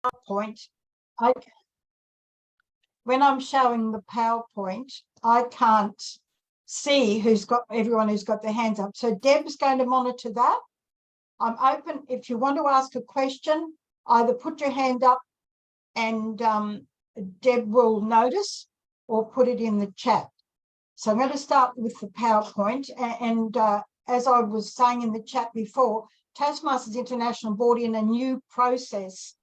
PowerPoint, when I'm showing the PowerPoint, I can't see everyone who's got their hands up. So Deb's going to monitor that. I'm open. If you want to ask a question, either put your hand up and Deb will notice, or put it in the chat. So I'm going to start with the PowerPoint. And as I was saying in the chat before, Toastmasters International brought in a new process.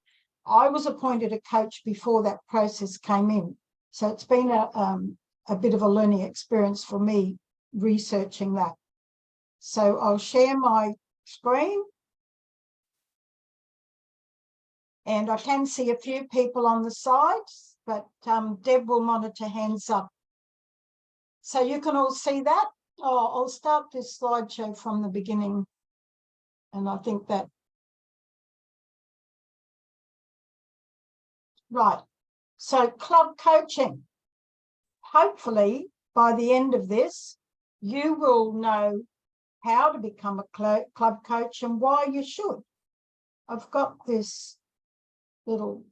I was appointed a coach before that process came in. So it's been a bit of a learning experience for me researching that. So I'll share my screen. And I can see a few people on the sides, but Deb will monitor hands up. So you can all see that. Oh, I'll start this slideshow from the beginning. And I think that, right. So club coaching. Hopefully, by the end of this, you will know how to become a club coach and why you should. I've got this little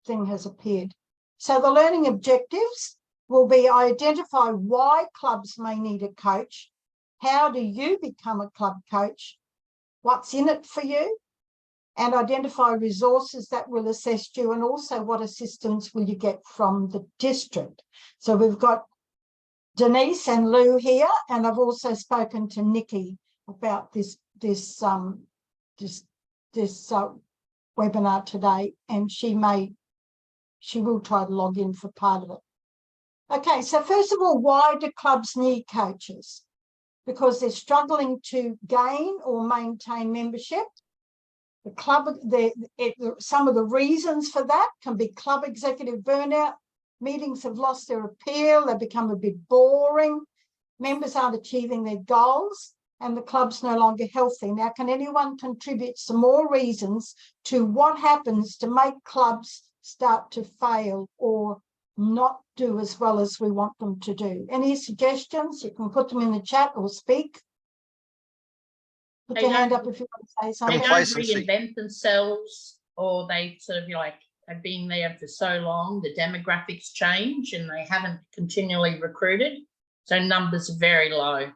thing has appeared. So the learning objectives will be identify why clubs may need a coach. How do you become a club coach? What's in it for you? And identify resources that will assist you, and also what assistance will you get from the district. So we've got Denise and Lou here, and I've also spoken to Nikki about this webinar today, and she will try to log in for part of it. Okay, so first of all, why do clubs need coaches? Because they're struggling to gain or maintain membership. The club, some of the reasons for that can be club executive burnout. Meetings have lost their appeal. They become a bit boring. Members aren't achieving their goals, and the club's no longer healthy. Now, can anyone contribute some more reasons to what happens to make clubs start to fail or not do as well as we want them to do? Any suggestions? You can put them in the chat or speak. Put your hand up if you want to say something. They don't reinvent themselves, or they sort of have been there for so long. The demographics change and they haven't continually recruited. So numbers are very low.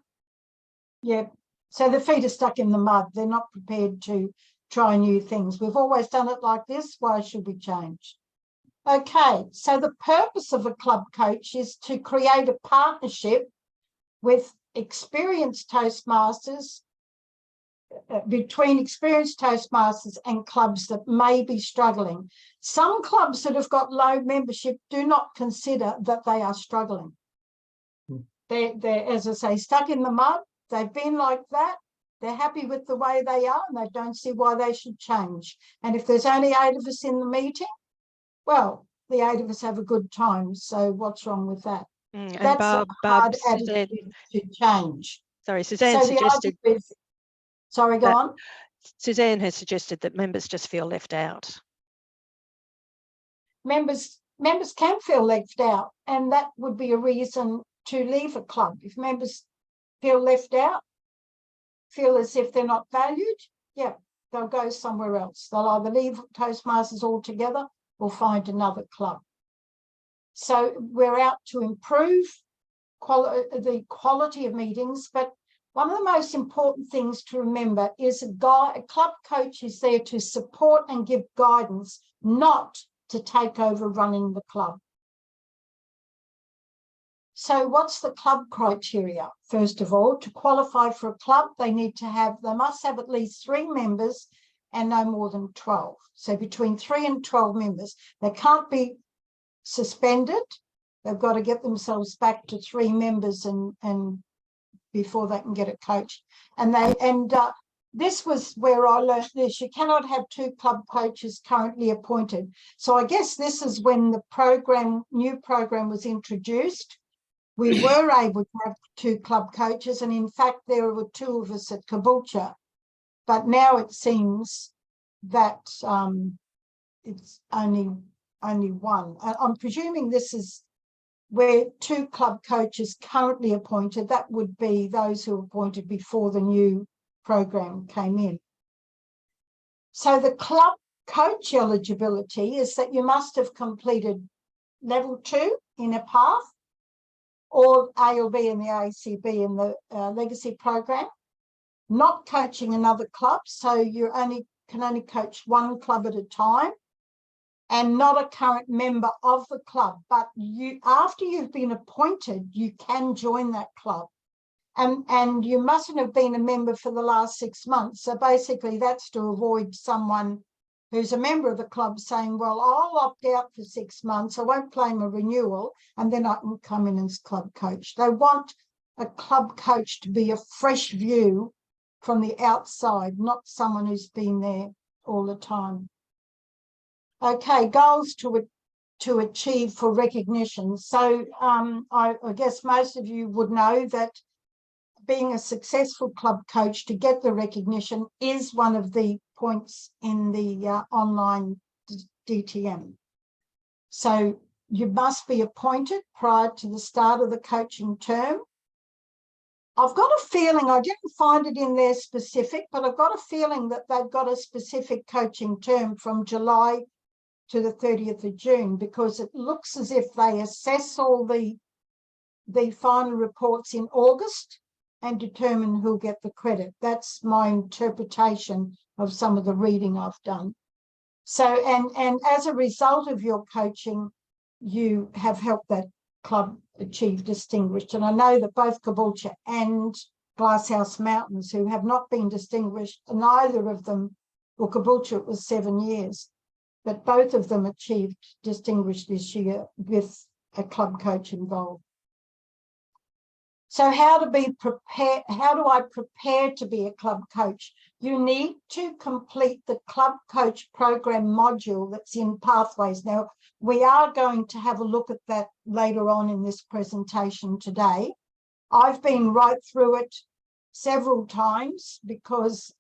Yeah. So the feet are stuck in the mud. They're not prepared to try new things. We've always done it like this. Why should we change? Okay. So the purpose of a club coach is to create a partnership with experienced Toastmasters, between experienced Toastmasters and clubs that may be struggling. Some clubs that have got low membership do not consider that they are struggling. They're, as I say, stuck in the mud. They've been like that. They're happy with the way they are, and they don't see why they should change. And if there's only 8 of us in the meeting, well, the 8 of us have a good time. So what's wrong with that? That's a hard attitude to change. Sorry, Suzanne suggested. Sorry, go on. Suzanne has suggested that members just feel left out. Members can feel left out, and that would be a reason to leave a club. If members feel left out, feel as if they're not valued, yeah, they'll go somewhere else. They'll either leave Toastmasters altogether or find another club. So we're out to improve the quality of meetings, but one of the most important things to remember is a club coach is there to support and give guidance, not to take over running the club. So what's the club criteria? First of all, to qualify for a club, they must have at least 3 members and no more than 12. So between 3 and 12 members. They can't be suspended. They've got to get themselves back to 3 members and before they can get a coach. And this was where I learned this. You cannot have 2 club coaches currently appointed. So I guess this is when the new program was introduced. We were able to have 2 club coaches, and in fact there were 2 of us at Caboolture. But now it seems that it's only 1. I'm presuming this is where 2 club coaches currently appointed. That would be those who were appointed before the new program came in. So the club coach eligibility is that you must have completed level 2 in a path, or A or B in the ACB in the legacy program, not coaching another club, so you can only coach one club at a time, and not a current member of the club. But after you've been appointed, you can join that club. And you mustn't have been a member for the last 6 months. So basically that's to avoid someone who's a member of the club saying, well, I'll opt out for 6 months, I won't claim a renewal, and then I can come in as club coach. They want a club coach to be a fresh view from the outside, not someone who's been there all the time. Okay, goals to achieve for recognition. So I guess most of you would know that being a successful club coach, to get the recognition, is one of the points in the online DTM. So you must be appointed prior to the start of the coaching term. I've got a feeling, I didn't find it in there specific, but I've got a feeling that they've got a specific coaching term from July to the 30th of June, because it looks as if they assess all the final reports in August and determine who'll get the credit. That's my interpretation of some of the reading I've done. So, and as a result of your coaching, you have helped that club achieve distinguished. And I know that both Caboolture and Glasshouse Mountains, who have not been distinguished, neither of them, well, Caboolture it was 7 years, but both of them achieved distinguished this year with a club coach involved. So how do I prepare to be a club coach? You need to complete the club coach program module that's in Pathways. Now, we are going to have a look at that later on in this presentation today. I've been right through it several times because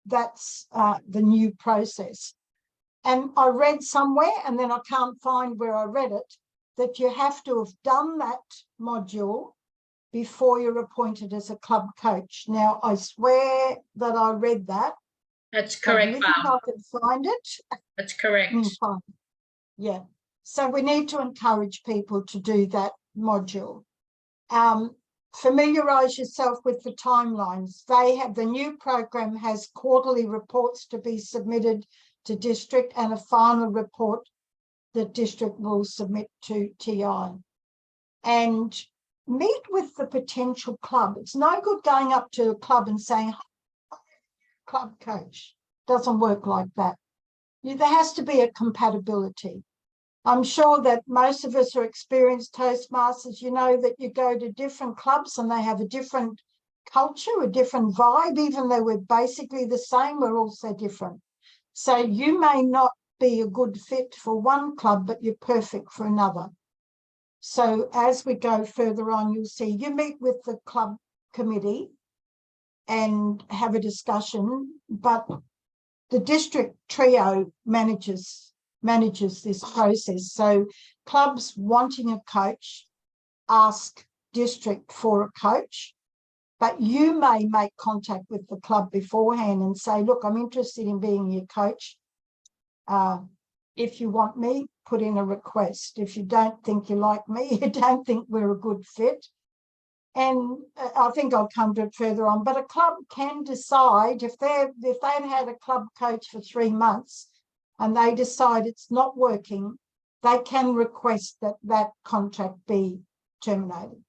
that's the new process. And I read somewhere, and then I can't find where I read it, that you have to have done that module before you're appointed as a club coach. Now, I swear that I read that. That's correct, Barb. I can find it. That's correct. Yeah. So we need to encourage people to do that module. Familiarise yourself with the timelines. The new program has quarterly reports to be submitted to district, and a final report the district will submit to TI. And meet with the potential club. It's no good going up to a club and saying, club coach. Doesn't work like that. There has to be a compatibility. I'm sure that most of us are experienced Toastmasters. You know that you go to different clubs and they have a different culture, a different vibe. Even though we're basically the same, we're also different. So you may not be a good fit for one club, but you're perfect for another. So as we go further on, you'll see you meet with the club committee and have a discussion, but the district trio manages this process. So clubs wanting a coach ask district for a coach, but you may make contact with the club beforehand and say, look, I'm interested in being your coach. If you want me, put in a request. If you don't think you like me, you don't think we're a good fit. And I think I'll come to it further on, but a club can decide if they've had a club coach for 3 months and they decide it's not working, they can request that contract be terminated.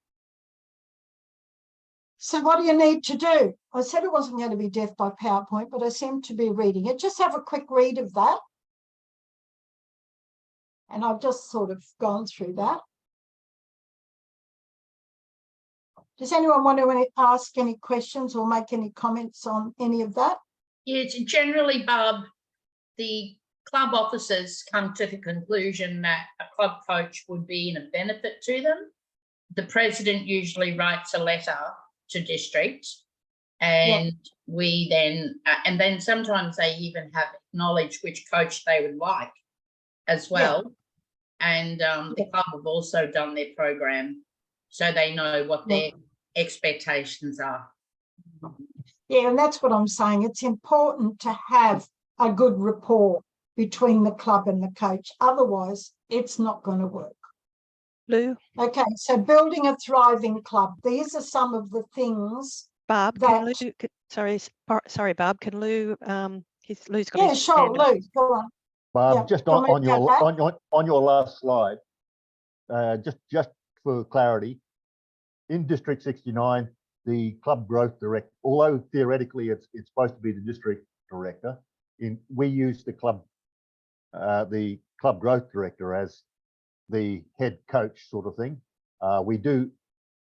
So what do you need to do? I said it wasn't going to be death by PowerPoint, but I seem to be reading it. Just have a quick read of that. And I've just sort of gone through that. Does anyone want to ask any questions or make any comments on any of that? Yes, generally, Barb, the club officers come to the conclusion that a club coach would be a benefit to them. The president usually writes a letter to district, and we then, and then sometimes they even have acknowledged which coach they would like as well. Yeah. And the club have also done their program, so they know what their expectations are. Yeah, and that's what I'm saying. It's important to have a good rapport between the club and the coach. Otherwise, it's not going to work. Lou? Okay, so building a thriving club. These are some of the things. Barb, that, can Lou, sorry, Barb, can Lou, Lou's got yeah, his sure, hand up. Lou, go on. Barb, Yeah, just do you want me on to go back? your last slide, just for clarity, in District 69, the club growth director, although theoretically it's supposed to be the district director, we use the club growth director as the head coach sort of thing.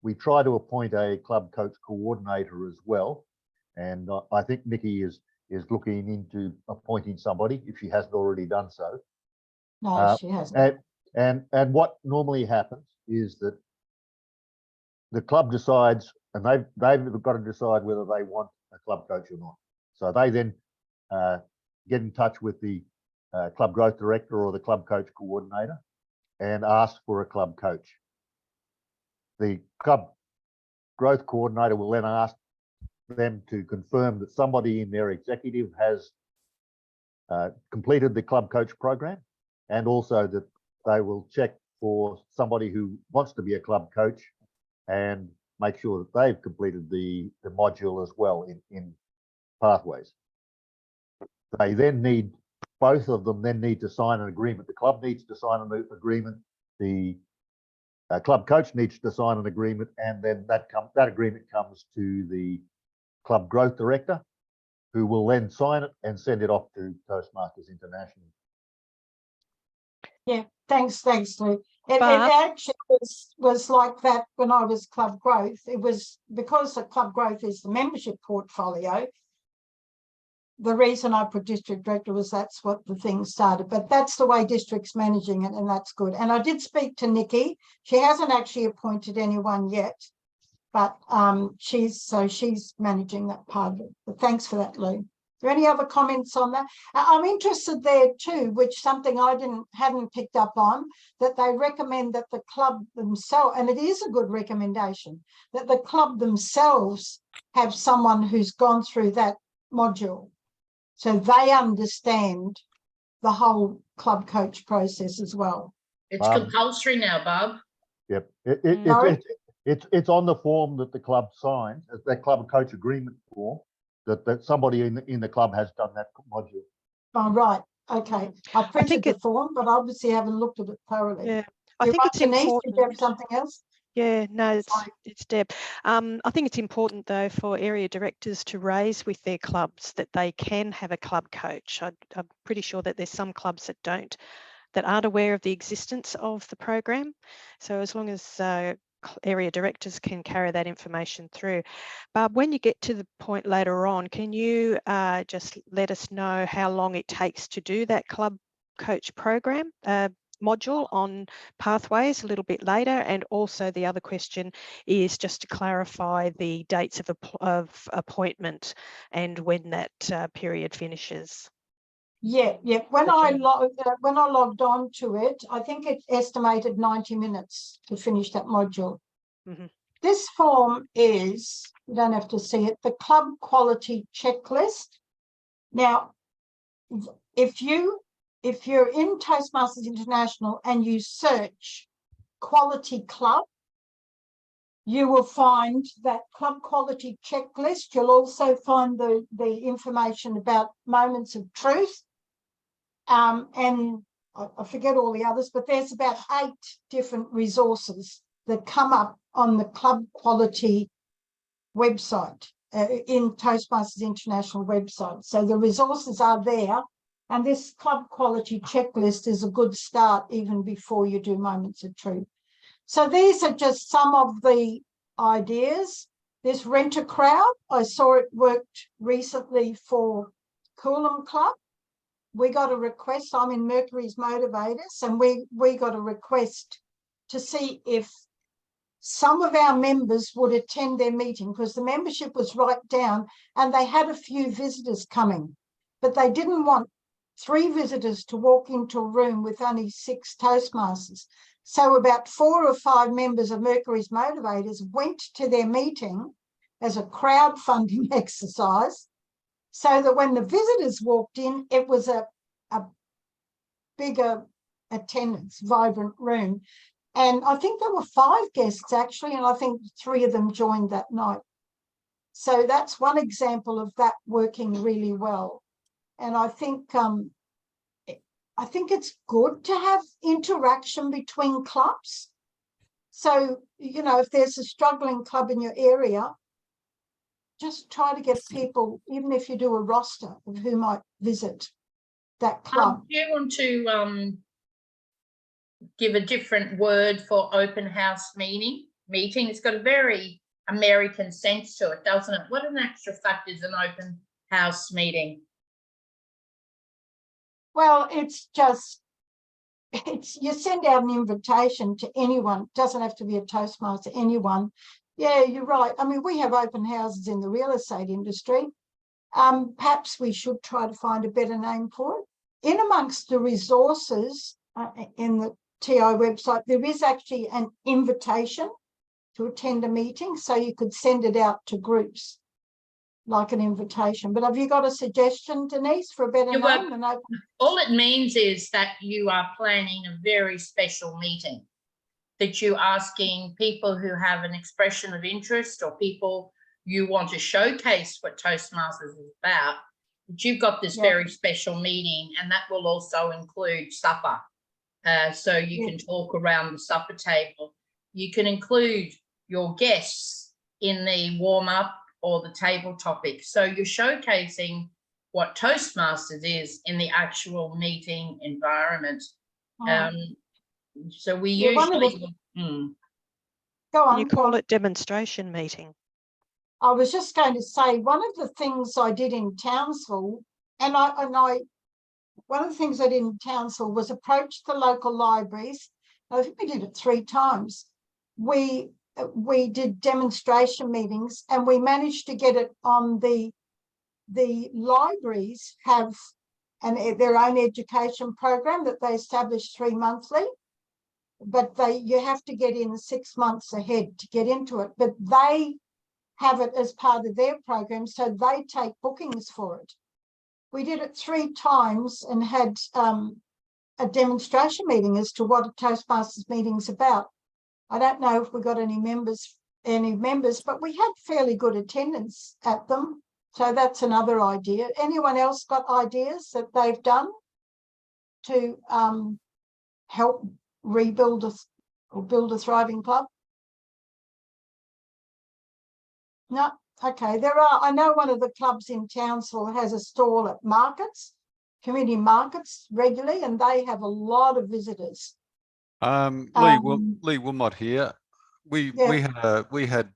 We try to appoint a club coach coordinator as well, and I think Nikki is looking into appointing somebody if she hasn't already done so. No, she hasn't. And what normally happens is that the club decides, and they've got to decide whether they want a club coach or not. So they then get in touch with the club growth director or the club coach coordinator and ask for a club coach. The club growth coordinator will then ask them to confirm that somebody in their executive has completed the club coach program, and also that they will check for somebody who wants to be a club coach and make sure that they've completed the module as well in pathways. They then need, both of them then need to sign an agreement. The club needs to sign an agreement, the club coach needs to sign an agreement, and then that agreement comes to the club growth director, who will then sign it and send it off to Toastmasters International. Yeah, thanks, Lou. It Barb? actually was like that when I was club growth. It was because the club growth is the membership portfolio. The reason I put district director was that's what the thing started, but that's the way district's managing it, and that's good. And I did speak to Nikki. She hasn't actually appointed anyone yet, but she's managing that part of it. But thanks for that, Lou. Are there any other comments on that? I'm interested there too, which something I hadn't picked up on, that they recommend that the club themselves, and it is a good recommendation, that the club themselves have someone who's gone through that module, so they understand the whole club coach process as well. It's compulsory now, Bob. Yep, it's on the form that the club signs, that club coach agreement form, that somebody in the club has done that module. Oh, right. Okay. I printed the form, but obviously haven't looked at it thoroughly. Yeah, I think it's important. Did you have something else? Yeah, no, it's Deb. I think it's important though for area directors to raise with their clubs that they can have a club coach. I'm pretty sure that there's some clubs that aren't aware of the existence of the program. So as long as area directors can carry that information through. Barb, when you get to the point later on, can you just let us know how long it takes to do that club coach program module on pathways a little bit later? And also the other question is just to clarify the dates of appointment and when that period finishes. Yeah. When I logged on to it, I think it estimated 90 minutes to finish that module. Mm-hmm. This form is, you don't have to see it, the club quality checklist. Now, if you're in Toastmasters International and you search quality club, you will find that club quality checklist. You'll also find the information about moments of truth. And I forget all the others, but there's about 8 different resources that come up on the club quality website, in Toastmasters International website. So the resources are there, and this club quality checklist is a good start even before you do moments of truth. So these are just some of the ideas. This Rent a Crowd, I saw it worked recently for Coolum Club. We got a request. I'm in Mercury's Motivators, and we got a request to see if some of our members would attend their meeting, because the membership was right down and they had a few visitors coming, but they didn't want 3 visitors to walk into a room with only 6 Toastmasters. So about 4 or 5 members of Mercury's Motivators went to their meeting as a crowdfunding exercise, so that when the visitors walked in, it was a bigger attendance, vibrant room. And I think there were 5 guests actually, and I think 3 of them joined that night. So that's one example of that working really well. And I think it's good to have interaction between clubs. So, you know, if there's a struggling club in your area, just try to get people, even if you do a roster of who might visit that club. Do you want to give a different word for open house meeting? It's got a very American sense to it, doesn't it? What in actual fact is an open house meeting? Well, you send out an invitation to anyone. It doesn't have to be a Toastmaster, anyone. Yeah, you're right. I mean, we have open houses in the real estate industry. Perhaps we should try to find a better name for it. In amongst the resources in the TI website, there is actually an invitation to attend a meeting, so you could send it out to groups like an invitation. But have you got a suggestion, Denise, for a better name? All it means is that you are planning a very special meeting, that you're asking people who have an expression of interest or people you want to showcase what Toastmasters is about, that you've got this very special meeting, and that will also include supper. So you can talk around the supper table. You can include your guests in the warm-up or the table topic. So you're showcasing what Toastmasters is in the actual meeting environment. So we usually... Go on. You call it demonstration meeting. I was just going to say, one of the things I did in Townsville, one of the things I did in Townsville was approach the local libraries. I think we did it 3 times. We did demonstration meetings, and we managed to get it on the libraries have their own education program that they established 3 monthly, but you have to get in 6 months ahead to get into it. But they have it as part of their program, so they take bookings for it. We did it 3 times and had a demonstration meeting as to what a Toastmasters meeting is about. I don't know if we got any members, but we had fairly good attendance at them. So that's another idea. Anyone else got ideas that they've done to help rebuild or build a thriving club? No. Okay. I know one of the clubs in Townsville has a stall at markets, community markets regularly, and they have a lot of visitors. Lee Wilmot here. We had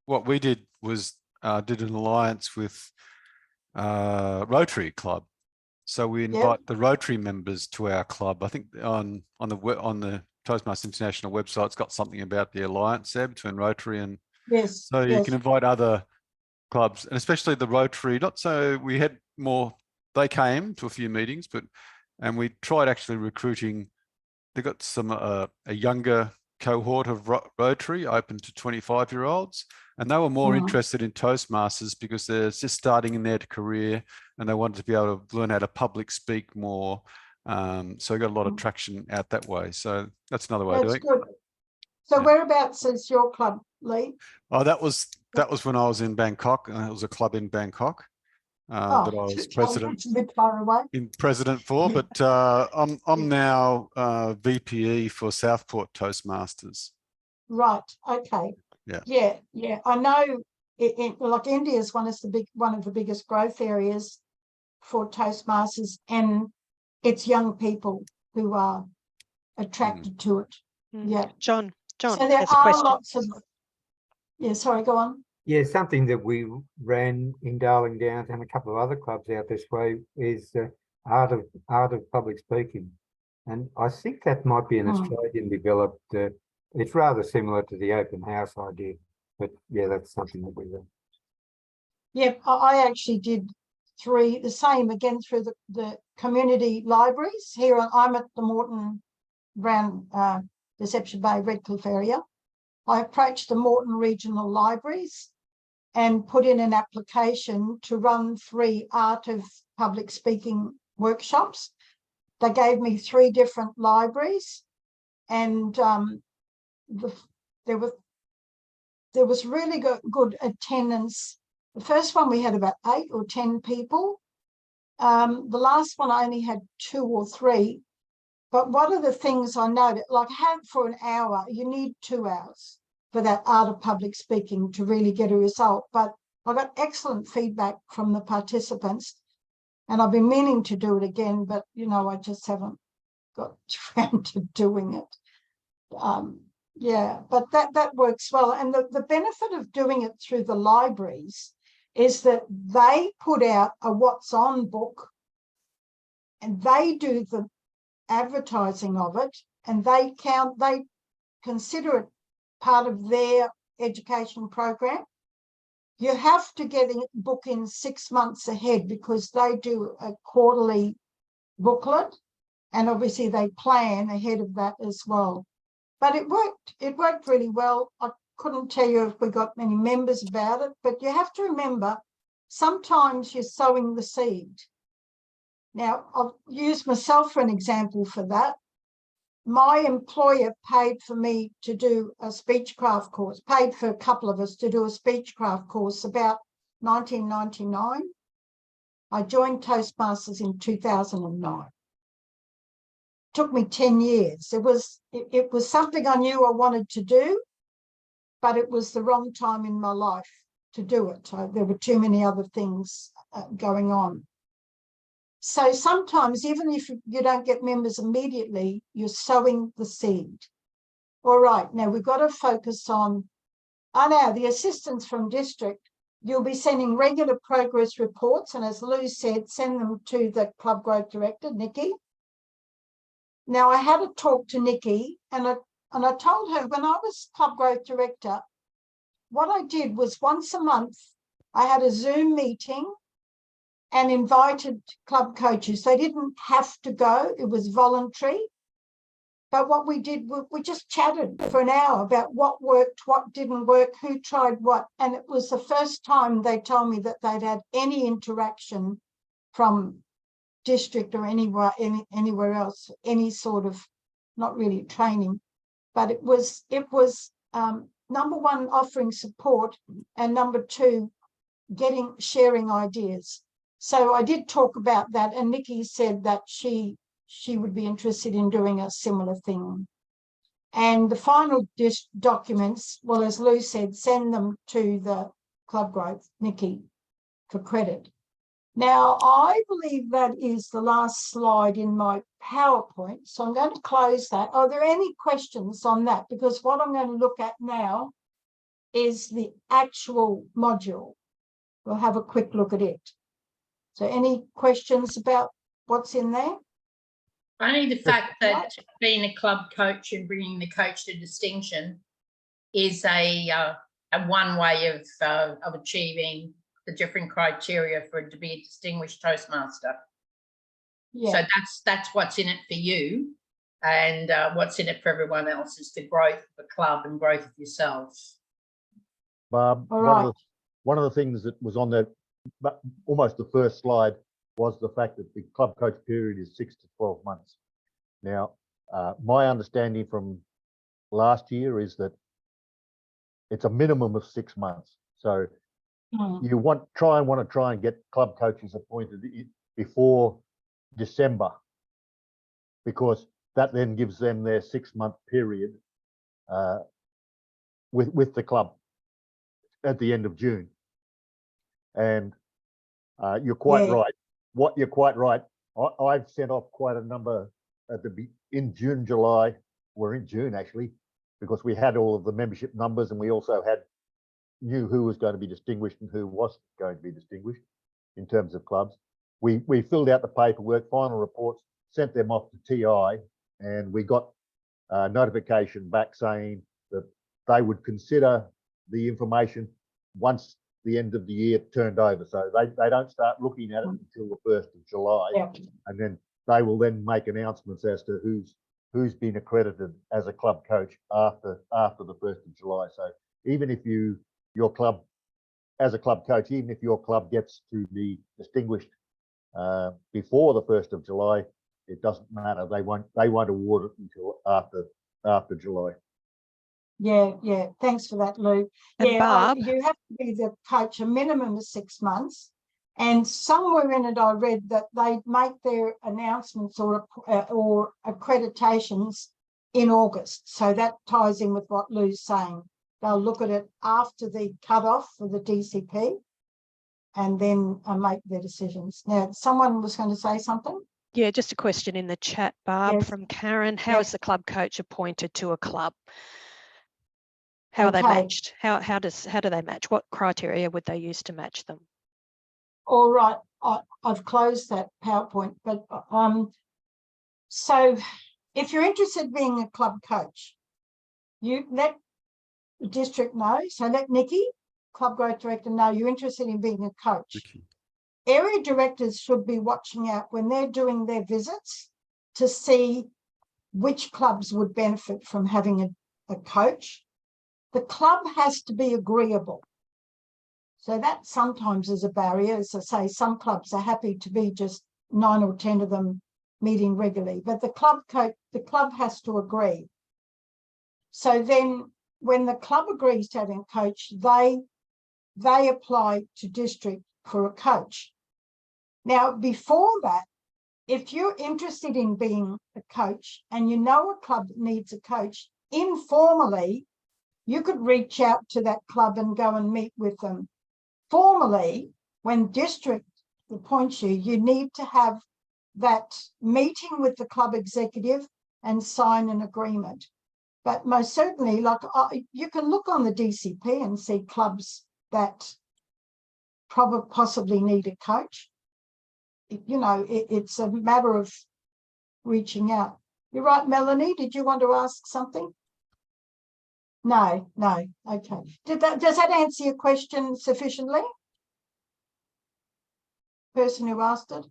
what we did was did an alliance with Rotary Club, so we invite the Rotary members to our club. I think on the Toastmasters International website, it's got something about the alliance there between Rotary and so you can invite other clubs, and especially the Rotary. Not so we had more. They came to a few meetings, and we tried actually recruiting. They got some a younger cohort of Rotary, open to 25-year-olds, and they were more interested in Toastmasters because they're just starting in their career and they wanted to be able to learn how to public speak more. So we got a lot of traction out that way. So that's another way of doing it. Good. So whereabouts is your club, Lee? Oh, that was when I was in Bangkok. It was a club in Bangkok that I was president. A bit far away. President for, but I'm now VPE for Southport Toastmasters. Right. Okay. Yeah. I know. Like India is one of the biggest growth areas for Toastmasters, and it's young people who are attracted to it. Yeah. John so there has a are question. lots of. Yeah. Sorry. Go on. Yeah, something that we ran in Darling Downs and a couple of other clubs out this way is art of public speaking, and I think that might be an Australian developed. It's rather similar to the open house idea, but yeah, that's something that we run. Yeah, I actually did 3, the same again through the community libraries here. I'm at the Moreton around Deception Bay, Redcliffe area. I approached the Moreton regional libraries and put in an application to run 3 art of public speaking workshops. they gave me 3 different libraries, and there was really good attendance. The first one we had about 8 or 10 people. The last one I only had 2 or 3. But one of the things I noted, like for an hour, you need 2 hours for that art of public speaking to really get a result. But I got excellent feedback from the participants, and I've been meaning to do it again, but I just haven't got around to doing it. Yeah, but that works well. And the benefit of doing it through the libraries is that they put out a what's on book, and they do the advertising of it, and they consider it part of their education program. You have to get a book in 6 months ahead because they do a quarterly booklet, and obviously they plan ahead of that as well. But it worked really well. I couldn't tell you if we got many members about it, but you have to remember, sometimes you're sowing the seed. Now, I'll use myself for an example for that. My employer paid for me to do a speechcraft course, paid for a couple of us to do a speechcraft course about 1999. I joined Toastmasters in 2009. Took me 10 years. It was something I knew I wanted to do, but it was the wrong time in my life to do it. There were too many other things going on. So sometimes, even if you don't get members immediately, you're sowing the seed. All right, now we've got to focus on, now the assistants from district, you'll be sending regular progress reports, and as Lou said, send them to the club growth director, Nikki. Now, I had a talk to Nikki, and I told her when I was club growth director, what I did was once a month, I had a Zoom meeting and invited club coaches. They didn't have to go, it was voluntary. But what we did, we just chatted for an hour about what worked, what didn't work, who tried what. And it was the first time they told me that they'd had any interaction from district or anywhere else, any sort of, not really training, but it was number one, offering support, and number 2, sharing ideas. So I did talk about that, and Nikki said that she would be interested in doing a similar thing. And the final documents, well, as Lou said, send them to the club growth, Nikki, for credit. Now, I believe that is the last slide in my PowerPoint, so I'm going to close that. Are there any questions on that? Because what I'm going to look at now is the actual module. We'll have a quick look at it. So any questions about what's in there? Only the fact that being a club coach and bringing the coach to distinction is a one way of achieving the different criteria for it to be a distinguished Toastmaster. Yeah. So that's what's in it for you, and what's in it for everyone else is the growth of the club and growth of yourselves. Barb, one of the things that was on there, almost the first slide, was the fact that the club coach period is 6 to 12 months. Now, my understanding from last year is that it's a minimum of 6 months. So you want to try and get club coaches appointed before December, because that then gives them their 6-month period with the club at the end of June. And you're quite right. You're quite right. I've sent off quite a number in June, July. We're in June actually, because we had all of the membership numbers, and we also knew who was going to be distinguished and who wasn't going to be distinguished in terms of clubs. We filled out the paperwork, final reports, sent them off to TI, and we got notification back saying that they would consider the information once the end of the year turned over. So they don't start looking at it until the 1st of July. And then they will then make announcements as to who's been accredited as a club coach after the 1st of July. So even if your club, as a club coach, even if your club gets to be distinguished before the 1st of July, it doesn't matter. They won't award it until after July. Yeah. Thanks for that, Lou. And Barb, you have to be the coach a minimum of 6 months. And somewhere in it, I read that they make their announcements or accreditations in August. So that ties in with what Lou's saying. They'll look at it after the cutoff for the DCP and then make their decisions. Now, someone was going to say something. yeah, just a question in the chat, Barb, Yes. from Karen. How is Yes. the club coach appointed to a club? How are they Okay. matched? How do they match? What criteria would they use to match them? All right, I've closed that PowerPoint, but so if you're interested in being a club coach, you let the district know. So let Nikki, club growth director, know you're interested in being a coach. Vicky. Area directors should be watching out when they're doing their visits to see which clubs would benefit from having a coach. The club has to be agreeable. So that sometimes is a barrier. As I say, some clubs are happy to be just 9 or 10 of them meeting regularly, but the club has to agree. So then when the club agrees to having a coach, they apply to district for a coach. Now, before that, if you're interested in being a coach and you know a club that needs a coach, informally, you could reach out to that club and go and meet with them. Formally, when district appoints you, you need to have that meeting with the club executive and sign an agreement. But most certainly, like you can look on the DCP and see clubs that possibly need a coach. You know, it's a matter of reaching out. You're right, Melanie. Did you want to ask something? No. Okay. Does that answer your question sufficiently? Person who asked it.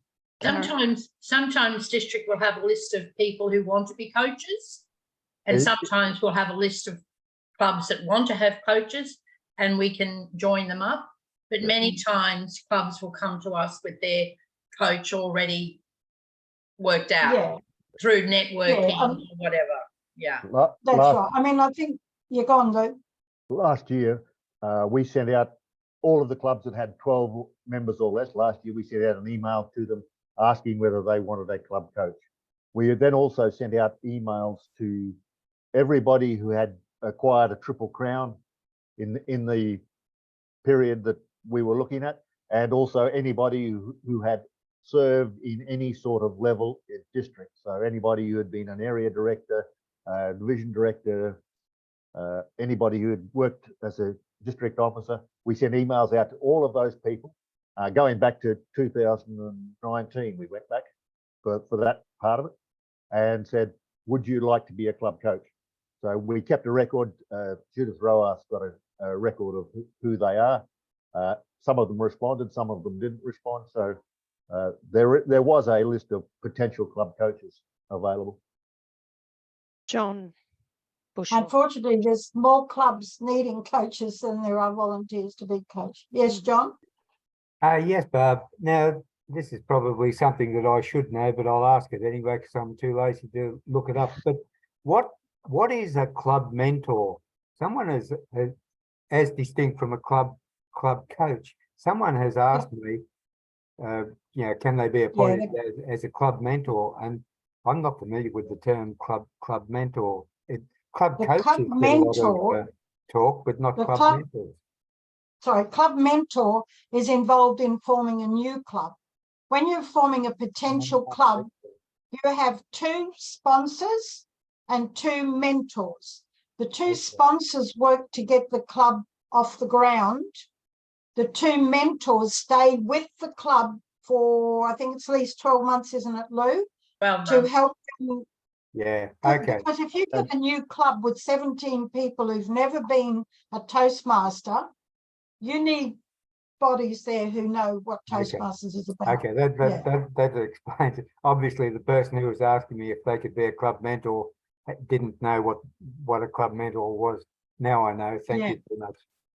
Sometimes district will have a list of people who want to be coaches, and sometimes we'll have a list of clubs that want to have coaches, and we can join them up. But many times clubs will come to us with their coach already worked out through networking or whatever. Yeah, that's right. I mean, I think you're gone, Lou. Last year, we sent out all of the clubs that had 12 members or less. Last year, we sent out an email to them asking whether they wanted a club coach. We then also sent out emails to everybody who had acquired a Triple Crown in the period that we were looking at, and also anybody who had served in any sort of level in district. So anybody who had been an area director, division director, anybody who had worked as a district officer, we sent emails out to all of those people. Going back to 2019, we went back for that part of it and said, would you like to be a club coach? So we kept a record. Judith Roas got a record of who they are. Some of them responded, some of them didn't respond. So there was a list of potential club coaches available. John Bushell. Unfortunately, there's more clubs needing coaches than there are volunteers to be coached. Yes, John? Yes, Barb. Now, this is probably something that I should know, but I'll ask it anyway because I'm too lazy to look it up. But what is a club mentor? Someone as distinct from a club coach. Someone has asked me, can they be appointed as a club mentor? And I'm not familiar with the term club mentor. Club coaches get a lot of talk, but not club mentors. Sorry, club mentor is involved in forming a new club. When you're forming a potential club, you have 2 sponsors and 2 mentors. The 2 sponsors work to get the club off the ground. The 2 mentors stay with the club for, I think it's at least 12 months, isn't it, Lou? To help them. Yeah, okay. Because if you get a new club with 17 people who've never been a Toastmaster, you need bodies there who know what Toastmasters is about. Okay, that explains it. Obviously, the person who was asking me if they could be a club mentor didn't know what a club mentor was. Now I know. Thank you very much.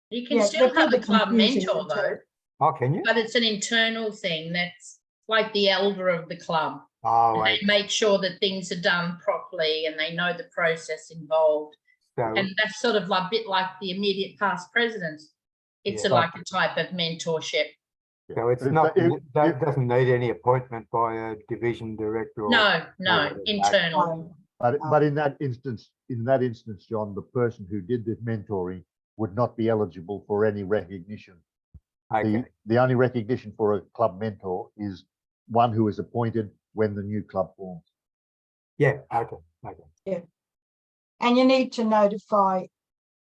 You can still have a club mentor, though. Oh, can you? But it's an internal thing. That's like the elder of the club. Oh, and they make sure that things are done properly and they know the process involved. so, And that's sort of like a bit like the immediate past presidents. It's Yeah. like a type of mentorship. so it's But if not, they- if- that doesn't need any appointment by a division director or. No, no, whatever. internal. But in that instance, John, the person who did the mentoring would not be eligible for any recognition. Okay, The only recognition for a club mentor is one who is appointed when the new club forms. yeah, okay. And you need to notify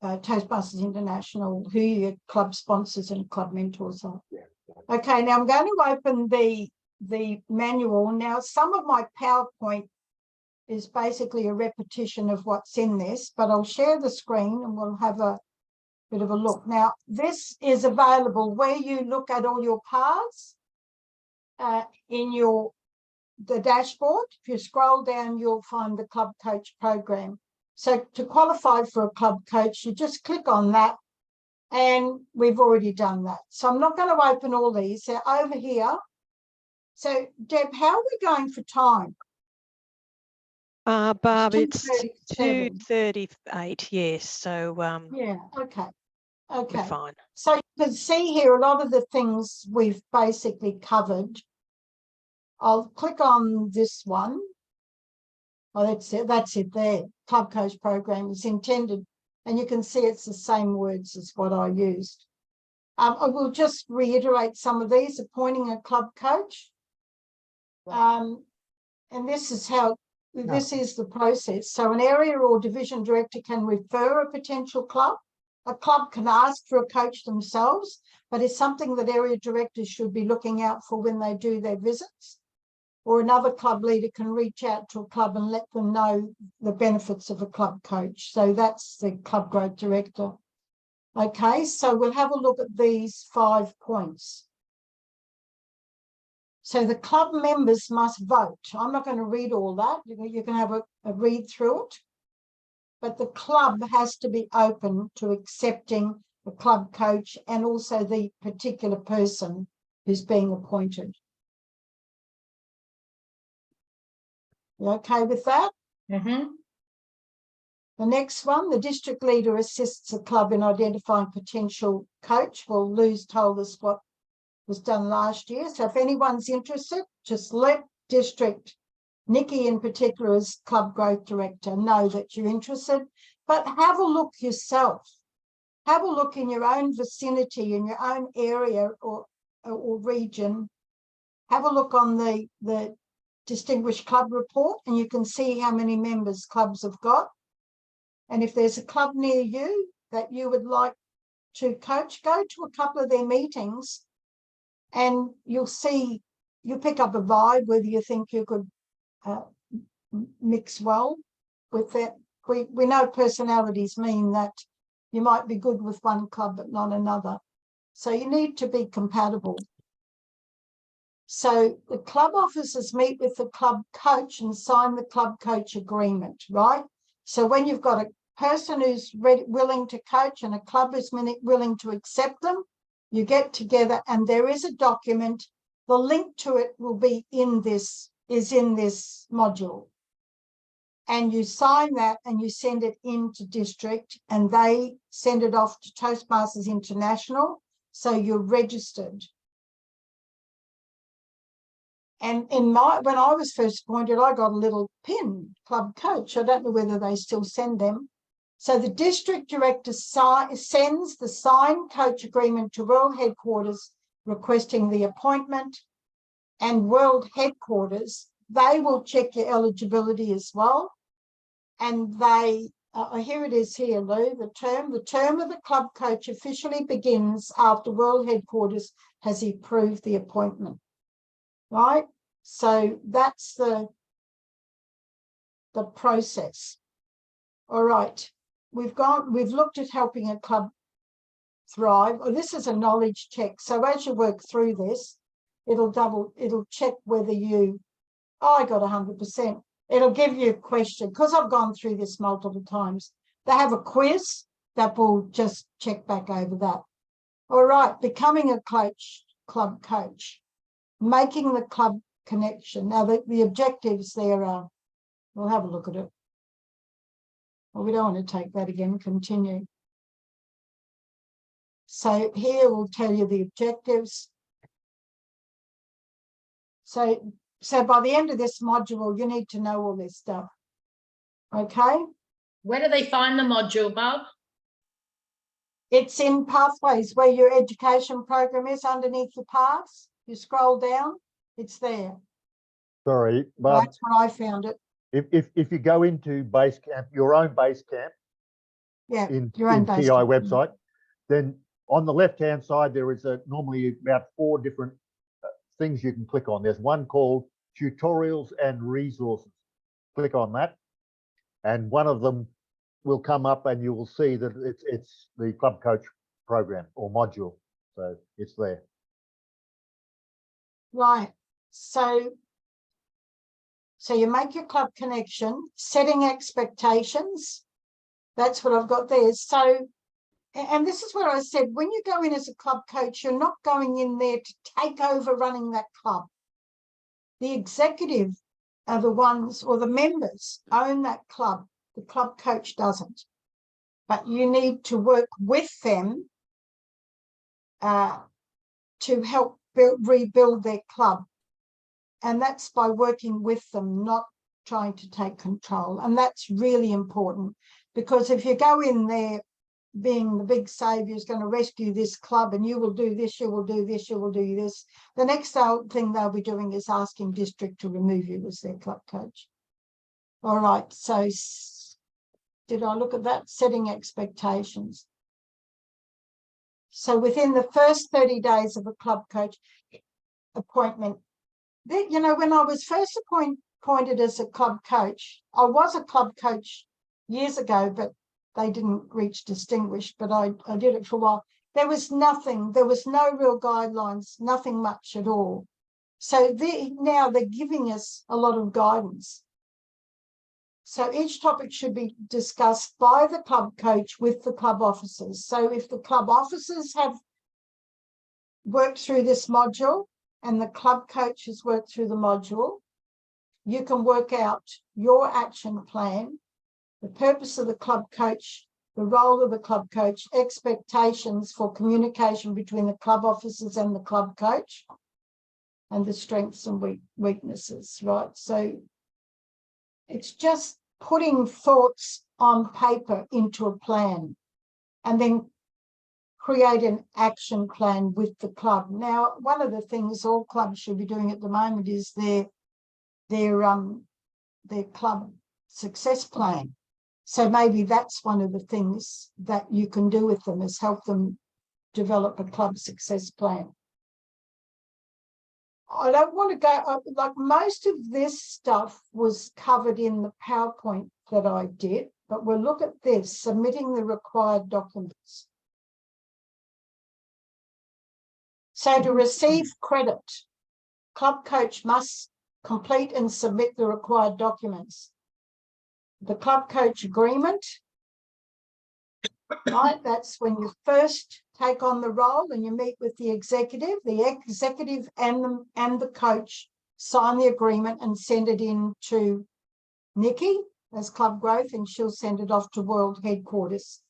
Toastmasters International who your club sponsors and club mentors are. Yeah. Okay, now I'm going to open the manual. Now, some of my PowerPoint is basically a repetition of what's in this, but I'll share the screen and we'll have a bit of a look. Now, this is available where you look at all your paths in the dashboard. If you scroll down, you'll find the club coach program. So to qualify for a club coach, you just click on that, and we've already done that. So I'm not going to open all these. They're over here. So Deb, how are we going for time? Barb, it's 2:37. 2:38, yes, so Yeah, okay. we're Okay. fine. So you can see here a lot of the things we've basically covered. I'll click on this one. Oh, that's it there. Club coach program is intended, and you can see it's the same words as what I used. I will just reiterate some of these. Appointing a club coach. And this is how, this is the process. So an area or division director can refer a potential club. A club can ask for a coach themselves, but it's something that area directors should be looking out for when they do their visits. Or another club leader can reach out to a club and let them know the benefits of a club coach. So that's the club growth director. Okay, so we'll have a look at these 5 points. So the club members must vote. I'm not going to read all that. You can have a read through it. But the club has to be open to accepting the club coach and also the particular person who's being appointed. You okay with that? Mm-hmm. The next one, the district leader assists the club in identifying potential coach. Well, Lou's told us what was done last year. So if anyone's interested, just let district, Nikki in particular as club growth director, know that you're interested. But have a look yourself. Have a look in your own vicinity, in your own area or region. Have a look on the Distinguished Club Report, and you can see how many members clubs have got. And if there's a club near you that you would like to coach, go to a couple of their meetings and you'll see, you pick up a vibe whether you think you could mix well with that. We know personalities mean that you might be good with one club but not another. So you need to be compatible. So the club officers meet with the club coach and sign the club coach agreement, right? So when you've got a person who's willing to coach and a club is willing to accept them, you get together and there is a document. The link to it will be in this module. And you sign that and you send it into district and they send it off to Toastmasters International. So you're registered. And when I was first appointed, I got a little pin, club coach. I don't know whether they still send them. So the district director sends the signed coach agreement to World Headquarters requesting the appointment, and World Headquarters, they will check your eligibility as well. And they, here it is here, Lou, the term of the club coach officially begins after World Headquarters has approved the appointment. Right? So that's the process. All right. We've looked at helping a club thrive. Oh, this is a knowledge check. So as you work through this, it'll check whether I got 100%. It'll give you a question because I've gone through this multiple times. They have a quiz that will just check back over that. All right. Becoming a club coach. Making the club connection. Now, the objectives there are, we'll have a look at it. Well, we don't want to take that again, continue. So here we'll tell you the objectives. So by the end of this module, you need to know all this stuff. Okay? Where do they find the module, Bob? It's in Pathways, where your education program is, underneath the paths. You scroll down, it's there. Sorry, Bob. That's where I found it. If you go into base camp, your own base camp, Yeah, in your own TI base camp. website, then on the left-hand side, there is normally about 4 different things you can click on. There's one called tutorials and resources. Click on that, and one of them will come up, and you will see that it's the club coach program or module. So it's there. Right. So you make your club connection, setting expectations. That's what I've got there. So, and this is where I said, when you go in as a club coach, you're not going in there to take over running that club. The executive are the ones, or the members own that club. The club coach doesn't. But you need to work with them to help rebuild their club. And that's by working with them, not trying to take control. And that's really important, because if you go in there being the big savior who's going to rescue this club, and you will do this, you will do this, you will do this, the next thing they'll be doing is asking district to remove you as their club coach. All right, so did I look at that? Setting expectations. So within the first 30 days of a club coach appointment, you know, when I was first appointed as a club coach, I was a club coach years ago, but they didn't reach distinguished, but I did it for a while. There was nothing, there was no real guidelines, nothing much at all. So now they're giving us a lot of guidance. So each topic should be discussed by the club coach with the club officers. So if the club officers have worked through this module and the club coach has worked through the module, you can work out your action plan, the purpose of the club coach, the role of the club coach, expectations for communication between the club officers and the club coach, and the strengths and weaknesses, right? So it's just putting thoughts on paper into a plan and then create an action plan with the club. Now, one of the things all clubs should be doing at the moment is their club success plan. So maybe that's one of the things that you can do with them, is help them develop a club success plan. I don't want to go, like most of this stuff was covered in the PowerPoint that I did, but we'll look at this, submitting the required documents. So to receive credit, club coach must complete and submit the required documents. The club coach agreement, right? That's when you first take on the role and you meet with the executive. The executive and the coach sign the agreement and send it in to Nikki as club growth, and she'll send it off to world headquarters.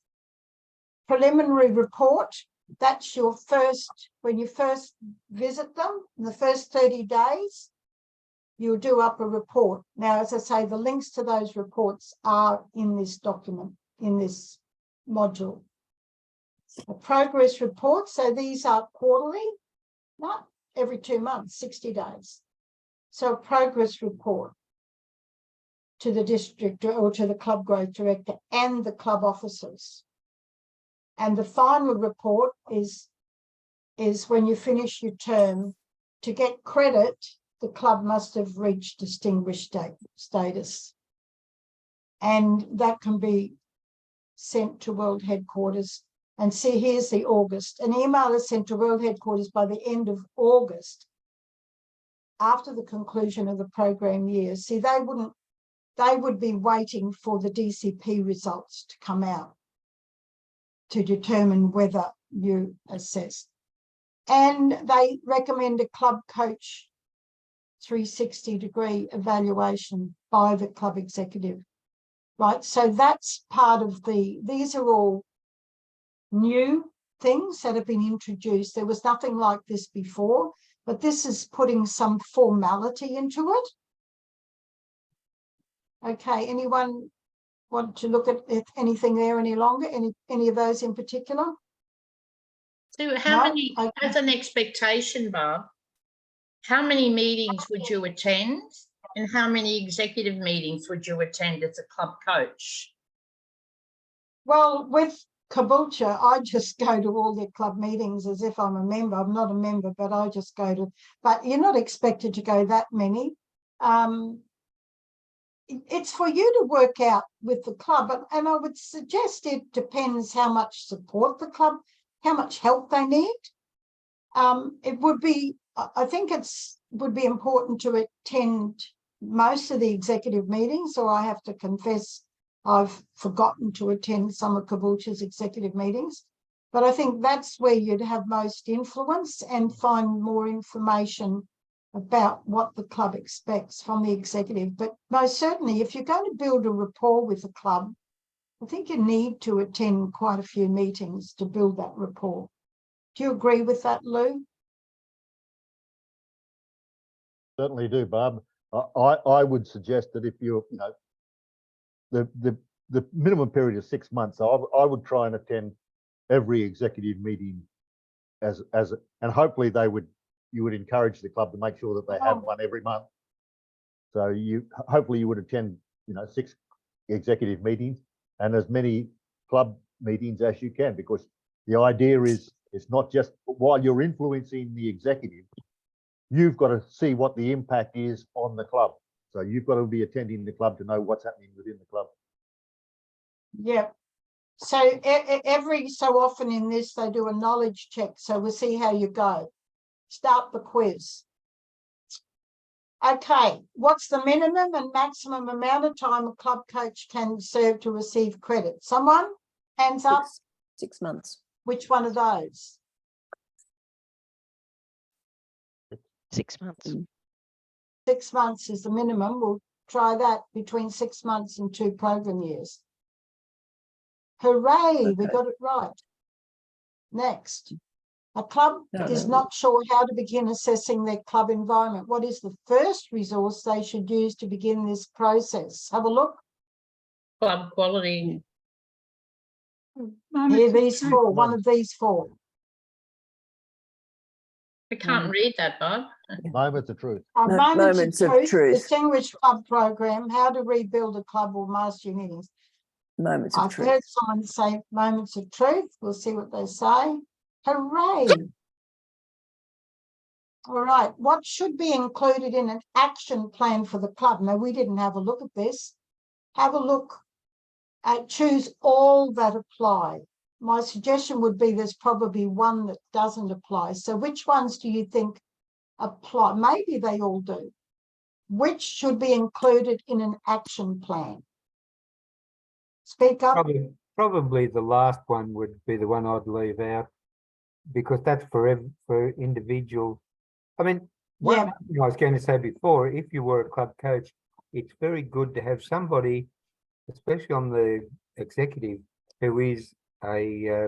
Preliminary report, that's your first, when you first visit them, in the first 30 days, you'll do up a report. Now, as I say, the links to those reports are in this document, in this module. A progress report, so these are quarterly, not every 2 months, 60 days. So a progress report to the district or to the club growth director and the club officers. And the final report is when you finish your term. To get credit, the club must have reached distinguished status. And that can be sent to world headquarters. And see, here's the August. An email is sent to world headquarters by the end of August, after the conclusion of the program year. See, they would be waiting for the DCP results to come out to determine whether you assess. And they recommend a club coach 360-degree evaluation by the club executive, right? So that's part of these are all new things that have been introduced. There was nothing like this before, but this is putting some formality into it. Okay, anyone want to look at anything there any longer? Any of those in particular? So how No? many, Okay. as an expectation, Barb, how many meetings would you attend and how many executive meetings would you attend as a club coach? Well, with Caboolture, I just go to all their club meetings as if I'm a member. I'm not a member, but I just go to, but you're not expected to go that many. It's for you to work out with the club, and I would suggest it depends how much support the club, how much help they need. It would be, I think would be important to attend most of the executive meetings, or I have to confess I've forgotten to attend some of Caboolture's executive meetings. But I think that's where you'd have most influence and find more information about what the club expects from the executive. But most certainly, if you're going to build a rapport with the club, I think you need to attend quite a few meetings to build that rapport. Do you agree with that, Lou? Certainly do, Barb. I would suggest that if you're, the minimum period is 6 months. So I would try and attend every executive meeting and hopefully you would encourage the club to make sure that they have one every month. So hopefully you would attend, 6 executive meetings and as many club meetings as you can, because the idea is it's not just while you're influencing the executive, you've got to see what the impact is on the club. So you've got to be attending the club to know what's happening within the club. Yeah. So every so often in this, they do a knowledge check. So we'll see how you go. Start the quiz. Okay, what's the minimum and maximum amount of time a club coach can serve to receive credit? Someone? Hands up. 6 months. Which one of those? 6 months. 6 months is the minimum. We'll try that between 6 months and 2 program years. Hooray, we got it right. Next. A club is not sure how to begin assessing their club environment. What is the first resource they should use to begin this process? Have a look. Club quality. Here, these 4, one of these 4. I can't read that, Bob. Moments of truth. Moments of truth. Distinguished club program, how to rebuild a club or master your meetings. Moments of I've truth. heard someone say moments of truth. We'll see what they say. Hooray. All right. What should be included in an action plan for the club? Now, we didn't have a look at this. Have a look at choose all that apply. My suggestion would be there's probably one that doesn't apply. So which ones do you think apply? Maybe they all do. Which should be included in an action plan? Speak up. Probably the last one would be the one I'd leave out, because that's for individual. I mean, one thing I was going to say before, if you were a club coach, it's very good to have somebody, especially on the executive, who is a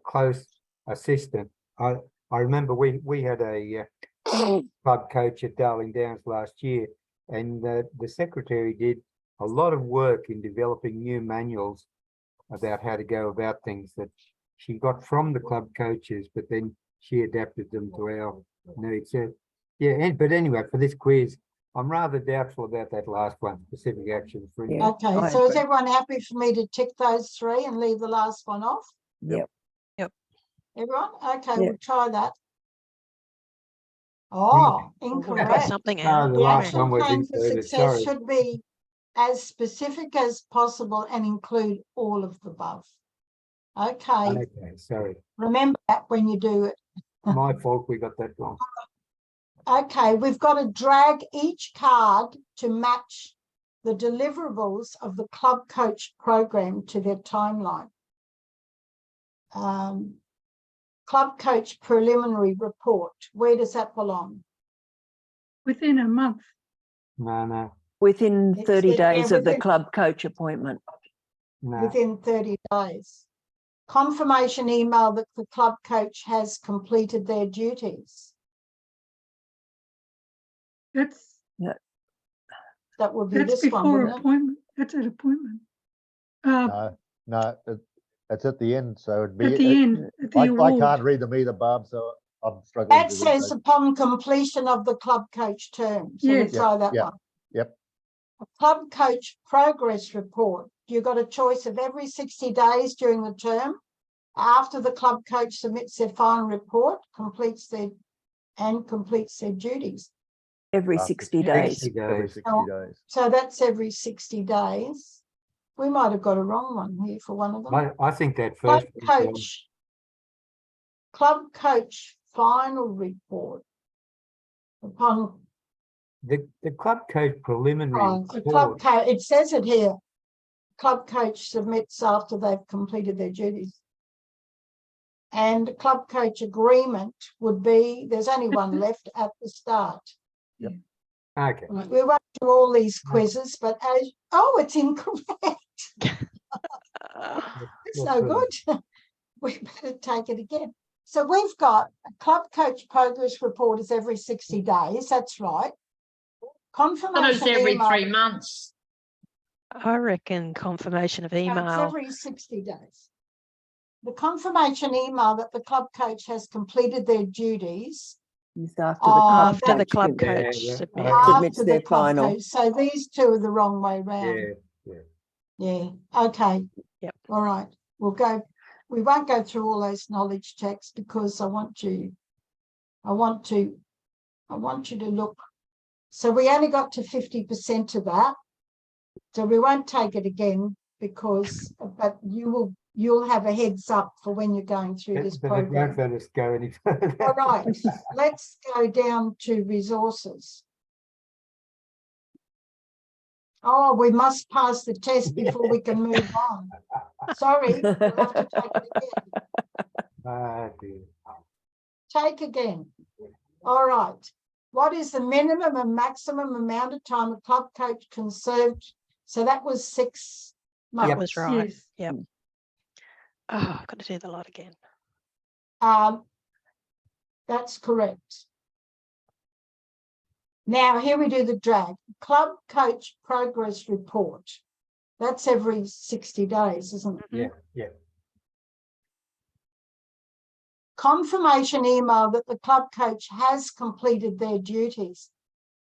close assistant. I remember we had a club coach at Darling Downs last year, and the secretary did a lot of work in developing new manuals about how to go about things that she got from the club coaches, but then she adapted them to our needs. So, but anyway, for this quiz, I'm rather doubtful about that last one, specific action. Okay, so is everyone happy for me to tick those 3 and leave the last one off? Yep. Everyone? Okay, we'll try that. Oh, incorrect. Something The out. last Action one was plan for inserted, success sorry. should be as specific as possible and include all of the above. Okay, Okay, sorry. remember that when you do it. My fault, we got that wrong. Okay, we've got to drag each card to match the deliverables of the club coach program to their timeline. Club coach preliminary report, where does that belong? Within a month. No, Within It 30 said, yeah, days of the within- club coach appointment. no. within 30 days. Confirmation email that the club coach has completed their duties. That's That would be this one, before wouldn't it? appointment. That's at appointment. No, it's at the end, so it'd be. At the end, at the I award. can't read them either, Barb, so I'm struggling. That to read says those. upon completion of the club coach term. So Yes. we try that Yep, one. yep. A club coach progress report. You've got a choice of every 60 days during the term. After the club coach submits their final report, completes their duties. Every After 60 60 days. Every days. 60 Oh. days. So that's every 60 days. We might have got a wrong one here for one of them. I think that Club first one's wrong. club coach final report upon The club coach preliminary the club report. coach. It says it here. Club coach submits after they've completed their duties. And the club coach agreement would be, there's only one left at the start. Okay. Right, we won't do all these quizzes, but it's incorrect. It's no good. We better take it again. So we've got a club coach progress report is every 60 days. That's right. But Confirmation it's every email. 3 months. I reckon confirmation of No, it's email. every 60 days. The confirmation email that the club coach has completed their duties It's after After the club Yeah, coach yeah. submits. Submits after their the club final. coach. So these two are the wrong way round. Yeah. Okay. Yep. All right. We'll go. We won't go through all those knowledge checks because I want you to look. So we only got to 50% of that. So we won't take it again because, but you'll have a heads up for when you're going through this But it won't program. let us go any further. All right. Let's go down to resources. Oh, we must pass the test before we can move on. Sorry, we'll have to take it again. Ah, dear. Take again. All right. What is the minimum and maximum amount of time a club coach can serve? So that was 6 months. That was right. Yes. Yep. Oh, I've got to do the lot again. That's correct. Now here we do the drag. Club coach progress report. That's every 60 days, isn't it? Yeah, yeah. Confirmation email that the club coach has completed their duties.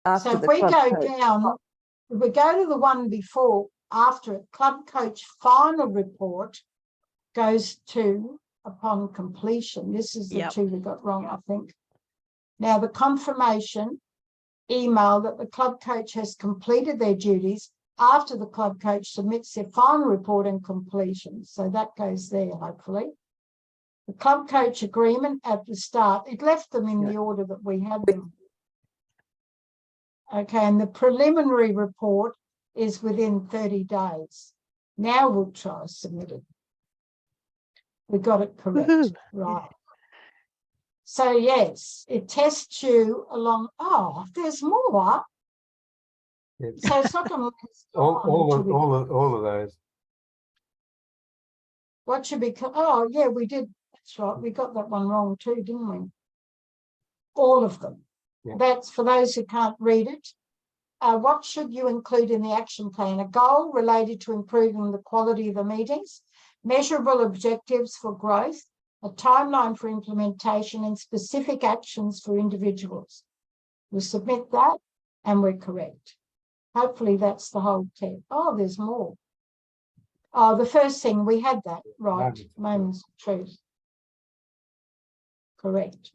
After So if the we club go coach. down, if we go to the one before, after it, club coach final report goes to upon completion. This is the Yep. two we got wrong, I think. Now the confirmation email that the club coach has completed their duties after the club coach submits their final report and completion. So that goes there, hopefully. The club coach agreement at the start, it left them in the order that we had them. Okay, and the preliminary report is within 30 days. Now we'll try to submit it. We got it correct, Woohoo. right. So yes, it tests you along, oh, there's more. Yeah. So it's not going to all of those. what should be, oh yeah, we did, that's right, we got that one wrong too, didn't we? All of them. Yeah. That's for those who can't read it. What should you include in the action plan? A goal related to improving the quality of the meetings, measurable objectives for growth, a timeline for implementation, and specific actions for individuals. We submit that and we're correct. Hopefully that's the whole text. Oh, there's more. Oh, the first thing, we had that, right? Moments of truth. Correct.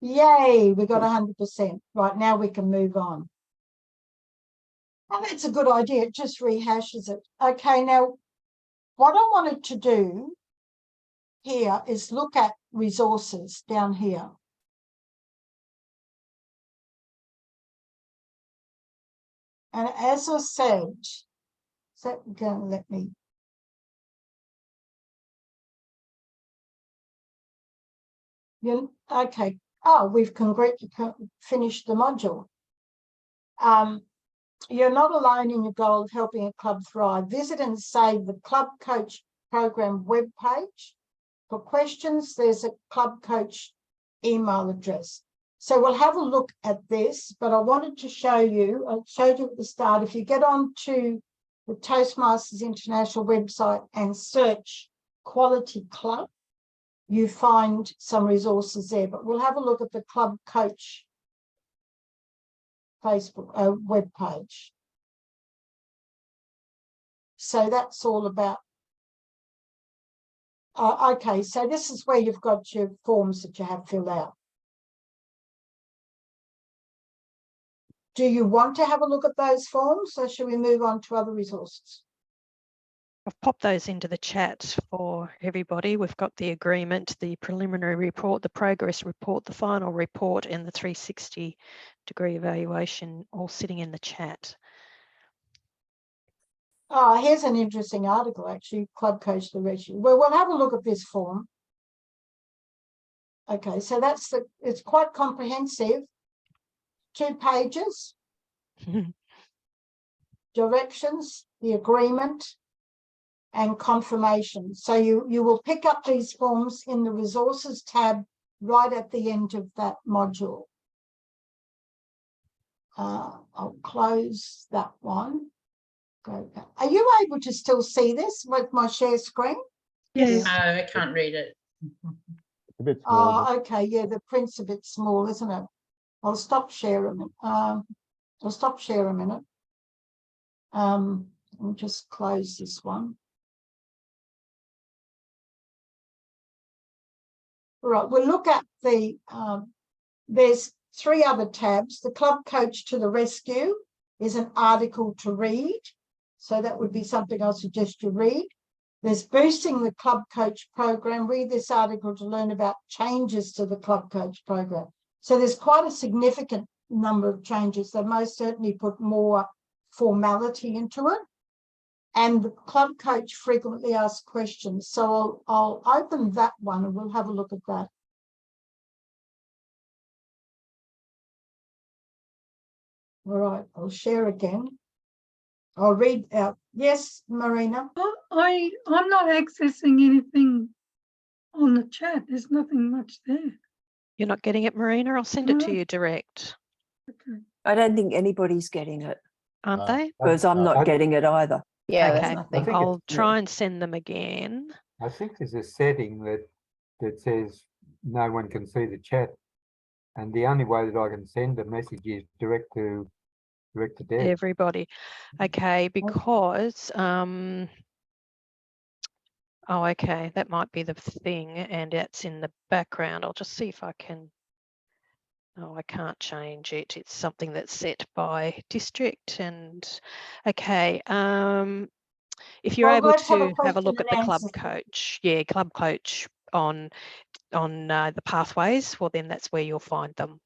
Yay, we got 100%. Right, now we can move on. Oh, that's a good idea. It just rehashes it. Okay, now what I wanted to do here is look at resources down here. And as I said, is that going to let me? Okay, Oh, we've finished the module. You're not alone in your goal of helping a club thrive. Visit and save the Club Coach program webpage. For questions, there's a Club Coach email address. So we'll have a look at this, but I wanted to show you, I showed you at the start, if you get onto the Toastmasters International website and search Quality Club, you find some resources there, but we'll have a look at the Club Coach Facebook webpage. So that's all about. Okay, so this is where you've got your forms that you have filled out. Do you want to have a look at those forms, or should we move on to other resources? I've popped those into the chat for everybody. We've got the agreement, the preliminary report, the progress report, the final report, and the 360-degree evaluation all sitting in the chat. Oh, here's an interesting article, actually, Club Coach the Ratio. Well, we'll have a look at this form. Okay, so it's quite comprehensive. 2 pages. Directions, the agreement, and confirmation. So you will pick up these forms in the resources tab right at the end of that module. I'll close that one. Go back. Are you able to still see this with my share screen? Yes. No, I can't read it. A bit small. Oh, okay. Yeah, the print's a bit small, isn't it? I'll stop sharing. I'll stop share a minute. I'll just close this one. Right, we'll look at the, there's 3 other tabs. The Club Coach to the Rescue is an article to read. So that would be something I suggest you read. There's Boosting the Club Coach program. Read this article to learn about changes to the Club Coach program. So there's quite a significant number of changes. They most certainly put more formality into it. And the Club Coach frequently asked questions. So I'll open that one and we'll have a look at that. All right, I'll share again. I'll read out. Yes, Marina? I'm not accessing anything on the chat. There's nothing much there. You're not getting it, Marina? I'll send it to No. you direct. Okay. I don't think anybody's getting it Aren't No. they? because I'm not getting it either. Yeah, there's Okay, nothing. think I'll it's- try and send them again. I think there's a setting that says no one can see the chat. And the only way that I can send a message is direct to Deb. Everybody. Okay, because oh, okay, that might be the thing, and it's in the background. I'll just see if I can. Oh, I can't change it. It's something that's set by district. And okay, if you're Well, able let's have a to have a look question at the and Club answer. Coach, yeah, Club Coach on the pathways, well then that's where you'll find them.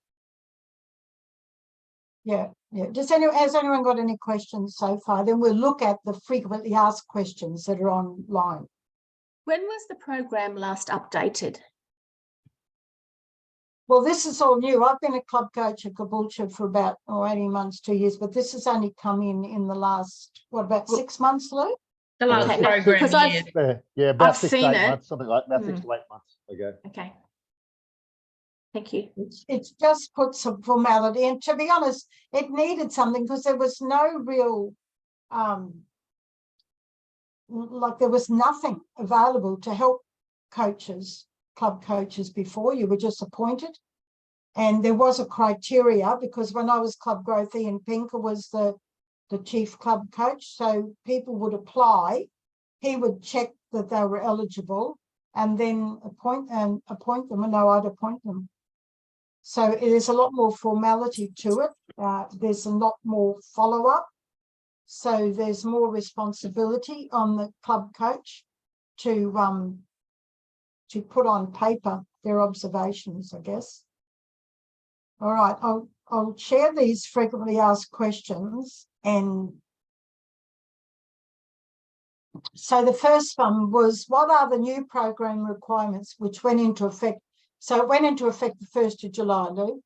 Yeah. Has anyone got any questions so far? Then we'll look at the frequently asked questions that are online. When was the program last updated? Well, this is all new. I've been a club coach at Caboolture for about 18 months, 2 years, but this has only come in the last, what, about 6 months, Lou? The last Okay, no, program because I've- year. Yeah, about I've 6 to seen 8 it. months, something like that, 6 to 8 months ago. Okay. Thank you. It's just put some formality, and to be honest, it needed something because there was no real, there was nothing available to help coaches, club coaches before. You were just appointed. And there was a criteria because when I was club growth, Ian Pinker was the chief club coach. So people would apply. He would check that they were eligible and then appoint them. And no, I'd appoint them. So it is a lot more formality to it. There's a lot more follow-up. So there's more responsibility on the club coach to put on paper their observations, I guess. All right, I'll share these frequently asked questions. And so the first one was, what are the new program requirements which went into effect So it went into effect the 1st of July, Lou.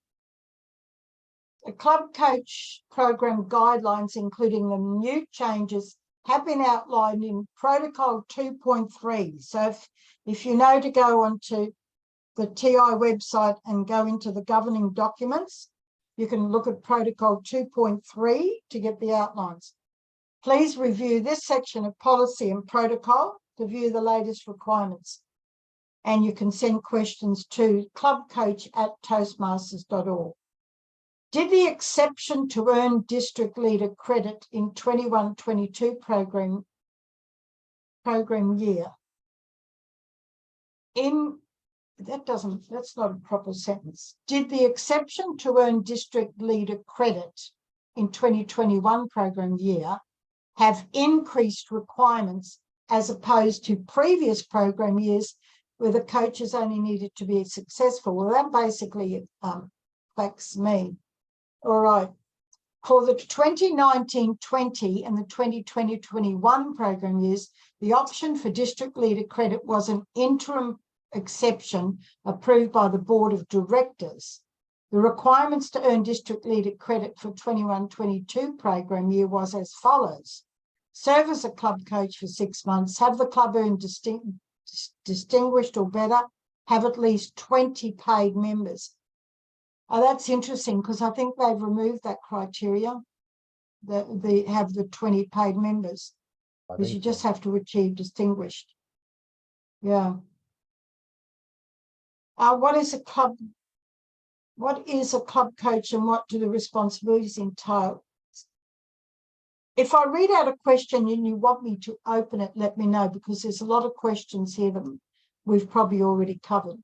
The club coach program guidelines, including the new changes, have been outlined in Protocol 2.3. So if you know to go onto the TI website and go into the governing documents, you can look at Protocol 2.3 to get the outlines. Please review this section of policy and protocol to view the latest requirements. And you can send questions to clubcoach@toastmasters.org. Did the exception to earn district leader credit in 21-22 program year that's not a proper sentence. Did the exception to earn district leader credit in 2021 program year have increased requirements as opposed to previous program years where the coaches only needed to be successful? Well, that basically affects me. All right. For the 2019-20 and the 2020-21 program years, the option for district leader credit was an interim exception approved by the Board of Directors. The requirements to earn district leader credit for 21-22 program year was as follows. Serve as a club coach for 6 months, have the club earn distinguished or better, have at least 20 paid members. Oh, that's interesting because I think they've removed that criteria, that have the 20 paid members, because you just have to achieve distinguished. Yeah. What is a club coach and what do the responsibilities entail? If I read out a question and you want me to open it, let me know, because there's a lot of questions here that we've probably already covered.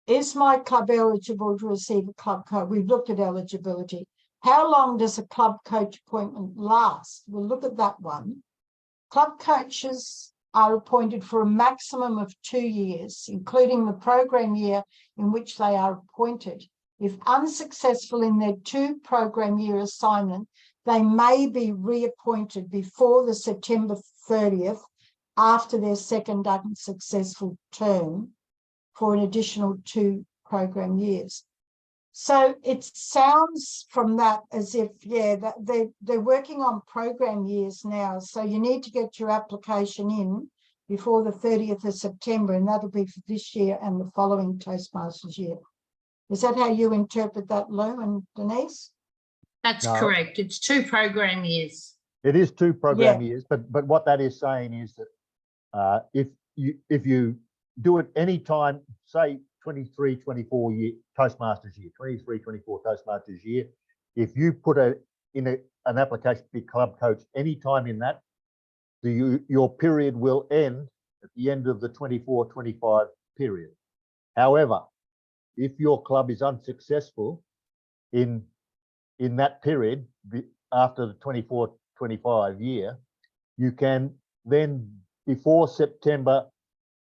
Is my club eligible to receive a club coach? We've looked at eligibility. How long does a club coach appointment last? We'll look at that one. Club coaches are appointed for a maximum of 2 years, including the program year in which they are appointed. If unsuccessful in their 2 program year assignment, they may be reappointed before the September 30th after their second unsuccessful term for an additional 2 program years. So it sounds from that as if, yeah, that they're working on program years now. So you need to get your application in before the 30th of September, and that'll be for this year and the following Toastmasters year. Is that how you interpret that, Lou and Denise? That's correct. It's 2 program years. It is 2 program years, but what that is saying is that if you do it any time, say 23-24 year Toastmasters year, 23-24 Toastmasters year, if you put in an application to be club coach any time in that, your period will end at the end of the 24-25 period. However, if your club is unsuccessful in that period after the 24-25 year, you can then, before September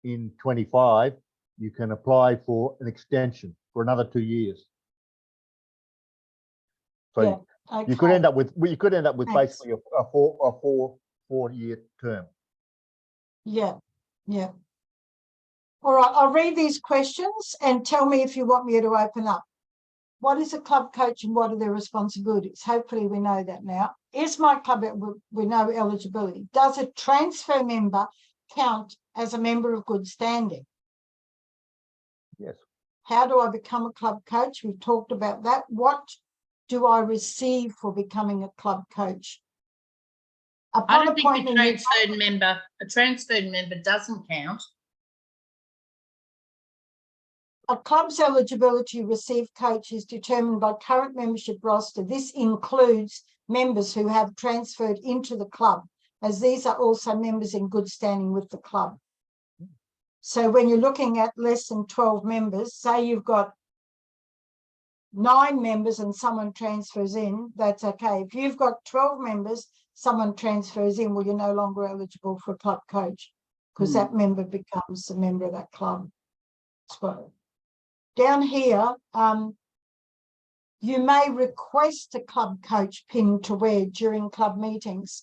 in 25, you can apply for an extension for another 2 years. So you could end up with basically a 4-year term. Yeah. All right, I'll read these questions and tell me if you want me to open up. What is a club coach and what are their responsibilities? Hopefully we know that now. Is my club, we know eligibility. Does a transfer member count as a member of good standing? Yes. How do I become a club coach? We've talked about that. What do I receive for becoming a club coach? I don't think a transferred member doesn't count. A club's eligibility to receive coach is determined by current membership roster. This includes members who have transferred into the club, as these are also members in good standing with the club. So when you're looking at less than 12 members, say you've got 9 members and someone transfers in, that's okay. If you've got 12 members, someone transfers in, well, you're no longer eligible for a club coach because that member becomes a member of that club. So down here, you may request a club coach pin to wear during club meetings.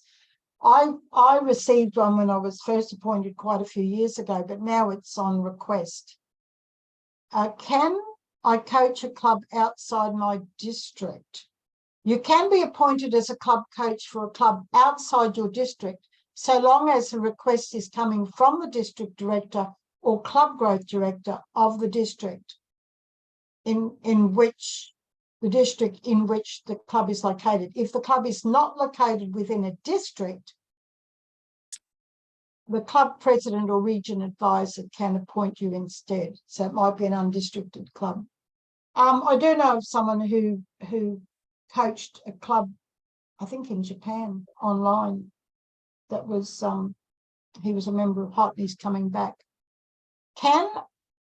I received one when I was first appointed quite a few years ago, but now it's on request. can I coach a club outside my district? You can be appointed as a club coach for a club outside your district, so long as the request is coming from the district director or club growth director of the district in which the club is located. If the club is not located within a district, the club president or region advisor can appoint you instead. So it might be an undistricted club. I do know of someone who coached a club, I think in Japan, online. That was he was a member of Hot and he's coming back. Can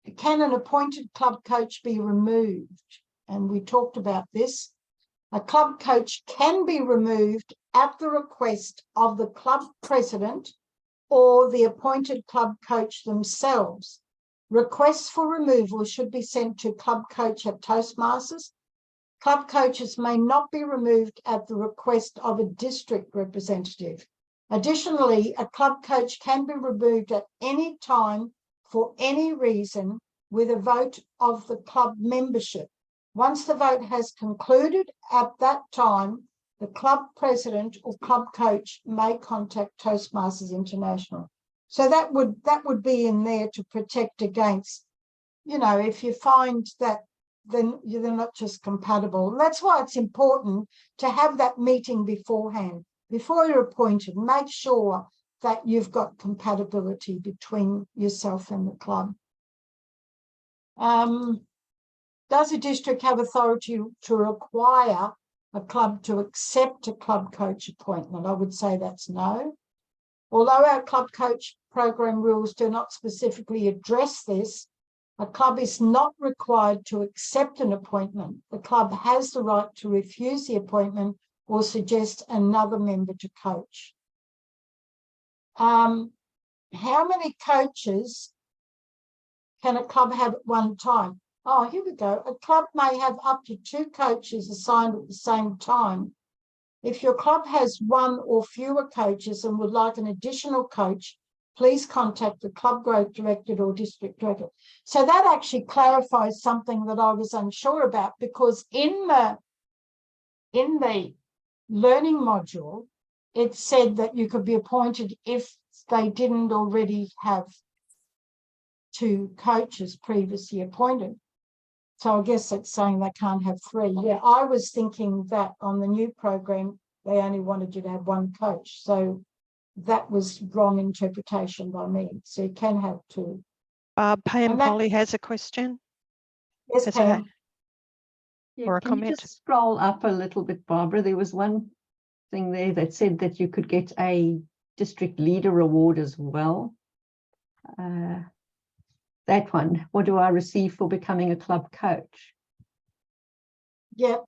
an appointed club coach be removed? And we talked about this. A club coach can be removed at the request of the club president or the appointed club coach themselves. Requests for removal should be sent to club coach at Toastmasters. Club coaches may not be removed at the request of a district representative. Additionally, a club coach can be removed at any time for any reason with a vote of the club membership. Once the vote has concluded, at that time, the club president or club coach may contact Toastmasters International. So that would be in there to protect against, you know, if you find that then they're not just compatible. And that's why it's important to have that meeting beforehand. Before you're appointed, make sure that you've got compatibility between yourself and the club. Does a district have authority to require a club to accept a club coach appointment? I would say that's no. Although our club coach program rules do not specifically address this, a club is not required to accept an appointment. The club has the right to refuse the appointment or suggest another member to coach. How many coaches can a club have at one time? Oh, here we go. A club may have up to 2 coaches assigned at the same time. If your club has 1 or fewer coaches and would like an additional coach, please contact the club growth director or district director. So that actually clarifies something that I was unsure about, because in the learning module, it said that you could be appointed if they didn't already have 2 coaches previously appointed. So I guess it's saying they can't have 3. Yeah, I was thinking that on the new program, they only wanted you to have 1 coach. So that was wrong interpretation by me. So you can have 2. Pam Polly has a question. Yes, Pam. Or a Can you comment? just scroll up a little bit, Barbara? There was one thing there that said that you could get a district leader award as well. That one, what do I receive for becoming a club coach? Yep.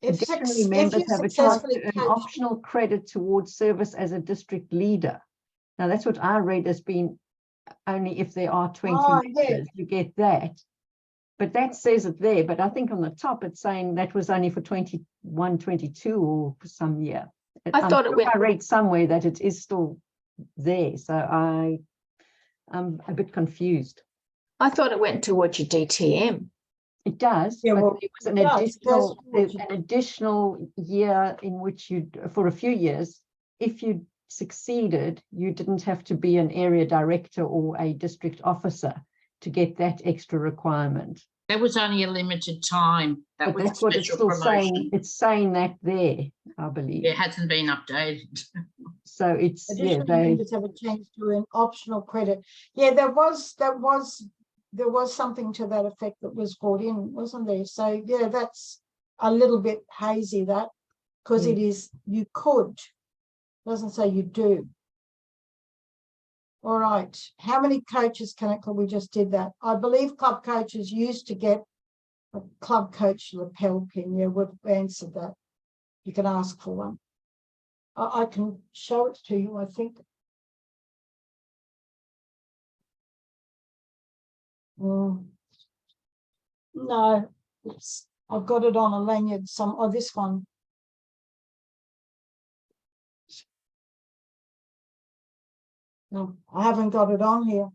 Additionally, members have a chance to earn optional credit towards service as a district leader. Now, that's what I read as being only if there are 20 members, you get that. But that says it there. But I think on the top, it's saying that was only for 21, 22 or for some year. I thought it went. I read somewhere that it is still there. So I'm a bit confused. I thought it went towards your DTM. It does, Yeah, but well, there was an additional year in which you, for a few years, if you succeeded, you didn't have to be an area director or a district officer to get that extra requirement. That was only a limited time. But that's what it's still saying. It's saying that there, I believe. It hasn't been updated. So it's additional members have a chance to earn optional credit. Yeah, there was something to that effect that was brought in, wasn't there? So yeah, that's a little bit hazy, that, because it is you could, doesn't say you do. All right, how many coaches can it? We just did that. I believe club coaches used to get a club coach lapel pin. Yeah, we've answered that. You can ask for one. I can show it to you, I think. No, I've got it on a lanyard. This one. No, I haven't got it on here.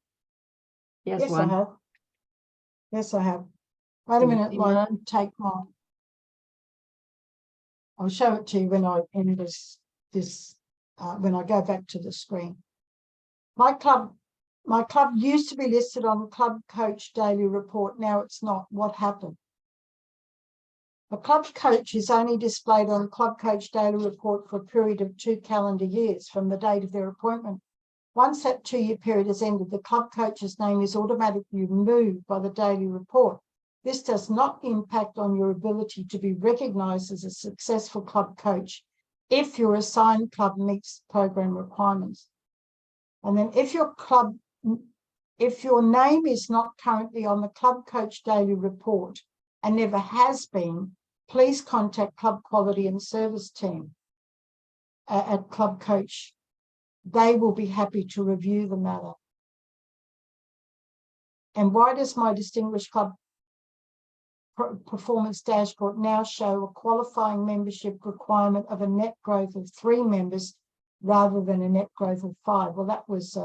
Yes, I have. Yes, I have. Wait a minute, Anything, like, take mine. I'll show it to you when I end this when I go back to the screen. My club used to be listed on Club Coach Daily Report. Now it's not. What happened? A club coach is only displayed on Club Coach Daily Report for a period of 2 calendar years from the date of their appointment. Once that 2-year period has ended, the club coach's name is automatically removed by the daily report. This does not impact on your ability to be recognised as a successful club coach if your assigned club meets program requirements. And then if your name is not currently on the Club Coach Daily Report and never has been, please contact Club Quality and Service Team at Club Coach. They will be happy to review the matter. And why does my Distinguished Club Performance Dashboard now show a qualifying membership requirement of a net growth of 3 members rather than a net growth of 5? Well, that was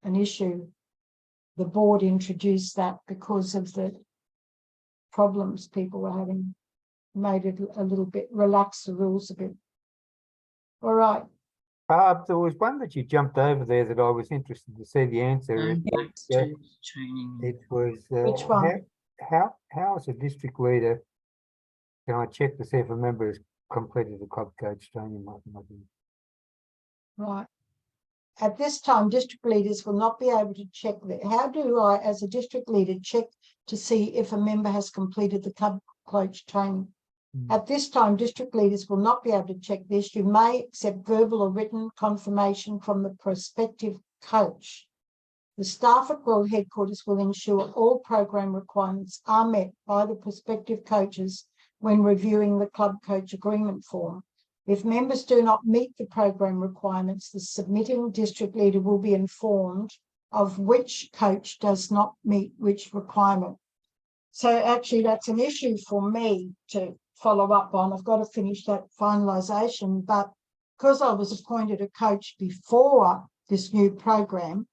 an issue. The board introduced that because of the problems people were having, made it a little bit, relaxed the rules a bit. All right. There was one that you jumped over there that I was interested to see the answer. It was Which one? How as a district leader can I check to see if a member has completed the club coach training? Right. At this time, district leaders will not be able to check that. How do I, as a district leader, check to see if a member has completed the club coach training? At this time, district leaders will not be able to check this. You may accept verbal or written confirmation from the prospective coach. The staff at World Headquarters will ensure all program requirements are met by the prospective coaches when reviewing the club coach agreement form. If members do not meet the program requirements, the submitting district leader will be informed of which coach does not meet which requirement. So actually that's an issue for me to follow up on. I've got to finish that finalisation, but because I was appointed a coach before this new program,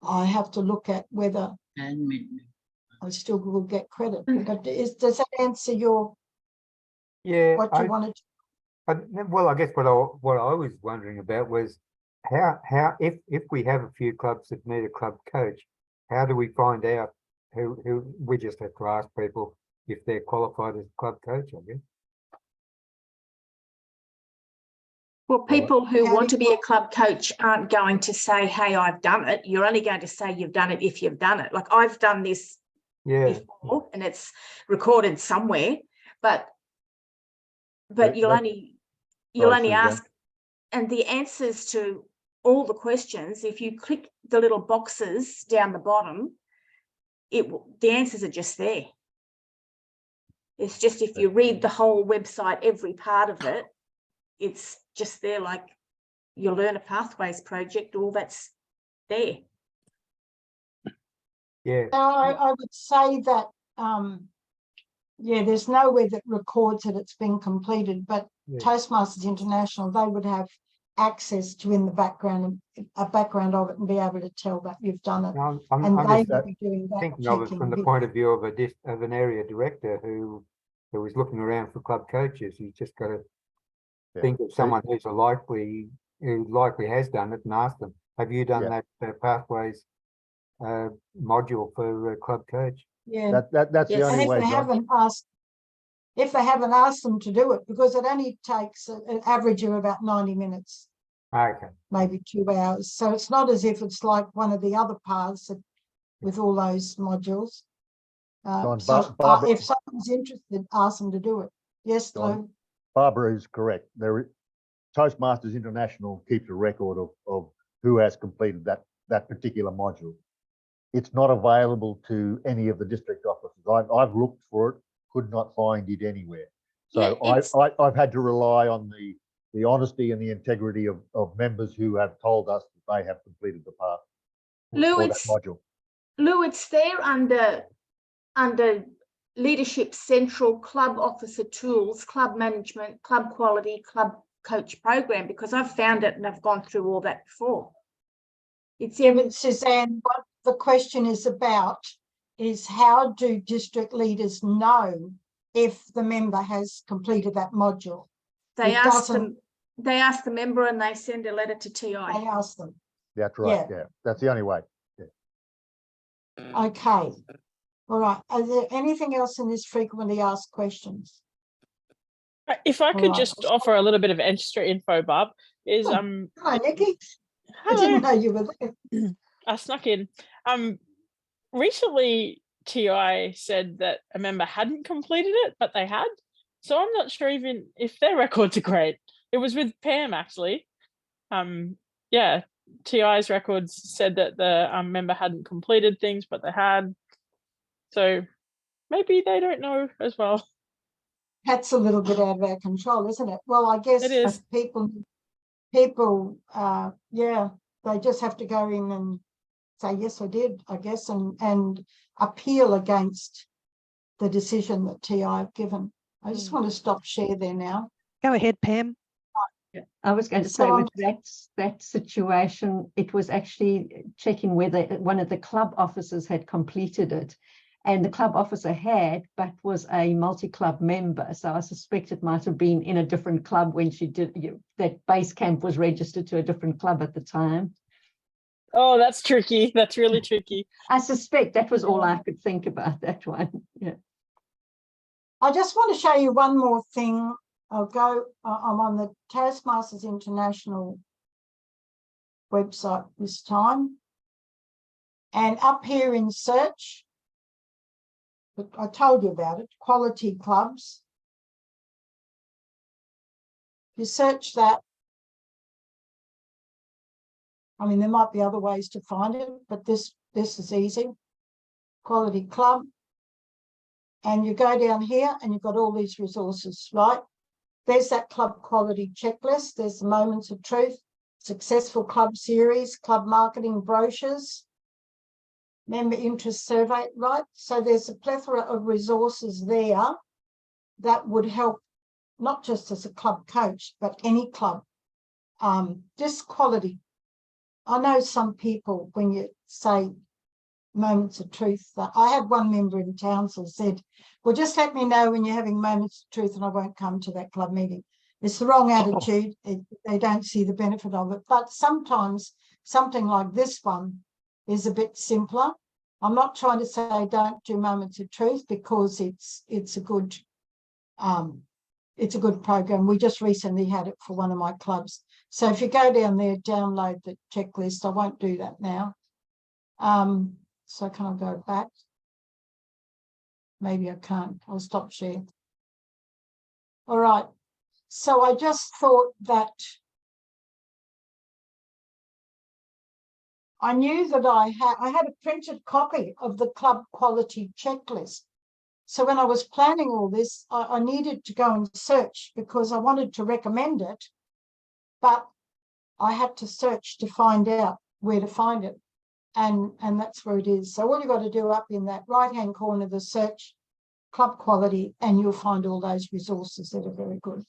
I have to look at whether I still will get credit. But does that answer your what you wanted to? Well, I guess what I was wondering about was how if we have a few clubs that need a club coach, how do we find out who we just have to ask people if they're qualified as a club coach, I guess. Well, people who want to be a club coach aren't going to say, hey, I've done it. You're only going to say you've done it if you've done it. Like I've done this before and it's recorded somewhere, but you'll only ask, and the answers to all the questions, if you click the little boxes down the bottom, the answers are just there. It's just if you read the whole website, every part of it, it's just there, like your Learner Pathways project, all that's there. Yeah. I would say that, there's nowhere that records that it's been completed, but Toastmasters International, they would have access to in the background, a background of it and be able to tell that you've done it. I'm they would be doing that thinking of it from the point of view of an area director who is looking around for club coaches. He's just got to think of someone who likely has done it and ask them, have you done that Pathways module for club coach? Yeah, that's the only way. If they haven't asked them to do it, because it only takes an average of about 90 minutes. Okay. Maybe 2 hours. So it's not as if it's like one of the other paths with all those modules. If someone's interested, ask them to do it. Yes, Lou? Barbara is correct. Toastmasters International keeps a record of who has completed that particular module. It's not available to any of the district offices. I've looked for it, could not find it anywhere. So I've had to rely on the honesty and the integrity of members who have told us that they have completed the path for that module. Lou, it's there under Leadership Central, Club Officer Tools, Club Management, Club Quality, Club Coach Program, because I've found it and I've gone through all that before. It's Yeah, in, but Suzanne, what the question is about is how do district leaders know if the member has completed that module? they It ask doesn't- them, they ask the member and they send a letter to TI. I ask them. That's right. Yeah. Yeah, that's the only way. Okay. All right. Are there anything else in this frequently asked questions? If I could Alright. just offer a little bit of extra info, Barb, is Hi, Nikki. I hello. didn't know you were there. I snuck in. Recently TI said that a member hadn't completed it, but they had. So I'm not sure even if their records are great. It was with Pam actually. Yeah, TI's records said that the member hadn't completed things, but they had. So maybe they don't know as well. That's a little bit out of our control, isn't it? Well, I guess It is. people, yeah, they just have to go in and say, yes, I did, I guess, and appeal against the decision that TI have given. I just want to stop share there now. Go ahead, Pam. I was going to say with that situation, it was actually checking whether one of the club officers had completed it. And the club officer had, but was a multi-club member. So I suspect it might have been in a different club when she did, that base camp was registered to a different club at the time. Oh, that's tricky. That's really tricky. I suspect that was all I could think about that one. Yeah. I just want to show you one more thing. I'm on the Toastmasters International website this time. And up here in search, I told you about it, quality clubs. If you search that, I mean, there might be other ways to find it, but this is easy. Quality club. And you go down here and you've got all these resources, right? There's that club quality checklist. There's the moments of truth, successful club series, club marketing brochures, member interest survey, right? So there's a plethora of resources there that would help, not just as a club coach, but any club. Just quality. I know some people, when you say moments of truth, I had one member in Townsville said, well, just let me know when you're having moments of truth and I won't come to that club meeting. It's the wrong attitude. They don't see the benefit of it. But sometimes something like this one is a bit simpler. I'm not trying to say don't do moments of truth because it's a good program. We just recently had it for one of my clubs. So if you go down there, download the checklist. I won't do that now. So can I go back? Maybe I can't. I'll stop sharing. All right. So I just thought that I knew that I had a printed copy of the club quality checklist. So when I was planning all this, I needed to go and search because I wanted to recommend it, but I had to search to find out where to find it. And that's where it is. So all you've got to do up in that right-hand corner, the search club quality, and you'll find all those resources that are very good.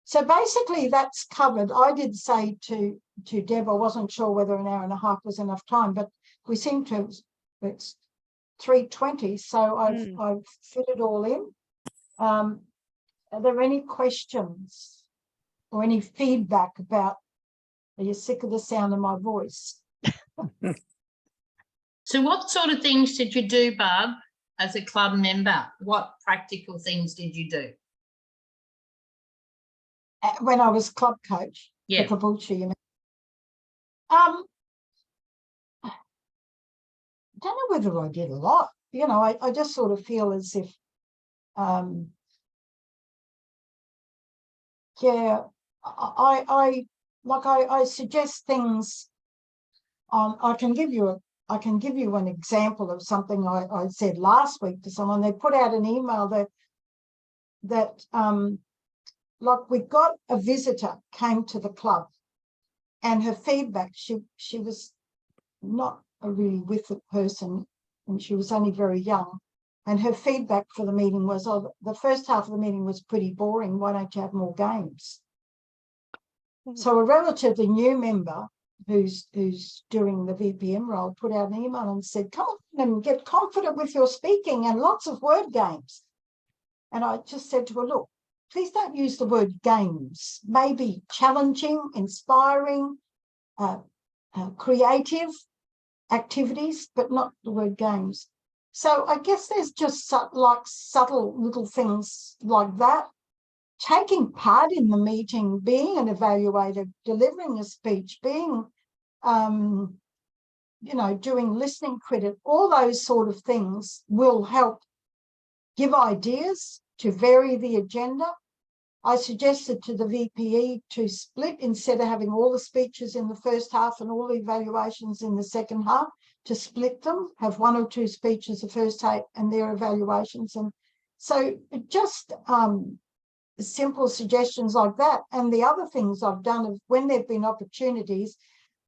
So basically that's covered. I did say to Deb, I wasn't sure whether an hour and a half was enough time, but we seem to, it's 3:20. So I've fit it all in. Are there any questions or any feedback about, are you sick of the sound of my voice? So what sort of things did you do, Barb, as a club member? What practical things did you do? When I was club coach, Yeah. for Caboolture, you mean? I don't know whether I did a lot. You know, I just sort of feel as if, yeah, I suggest things. I can give you an example of something I said last week to someone. They put out an email that like we got a visitor came to the club, and her feedback, she was not a really with it person, and she was only very young. And her feedback for the meeting was, oh, the first half of the meeting was pretty boring. Why don't you have more games? So a relatively new member who's doing the VPM role, put out an email and said, come on and get confident with your speaking and lots of word games. And I just said to her, look, please don't use the word games, maybe challenging, inspiring, creative activities, but not the word games. So I guess there's just subtle little things like that. Taking part in the meeting, being an evaluator, delivering a speech, being, doing listening credit, all those sort of things will help give ideas to vary the agenda. I suggested to the VPE to split, instead of having all the speeches in the first half and all the evaluations in the second half, to split them, have 1 or 2 speeches the first half and their evaluations. And so just simple suggestions like that. And the other things I've done is when there've been opportunities,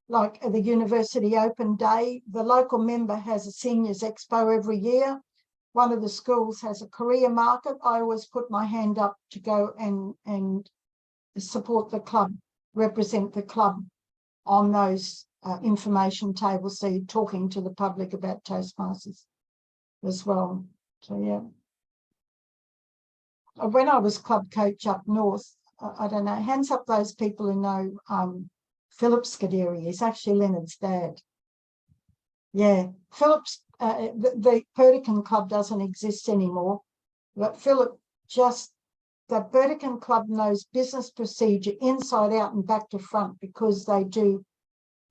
like the University Open Day, the local member has a Seniors Expo every year. One of the schools has a career market. I always put my hand up to go and support the club, represent the club on those information tables, so you're talking to the public about Toastmasters as well. So, yeah. When I was club coach up north, I don't know, hands up those people who know Philip Scuderi. He's actually Leonard's dad. Yeah, Philip's, the Perdican Club doesn't exist anymore, but Philip the Perdican Club knows business procedure inside out and back to front, because they do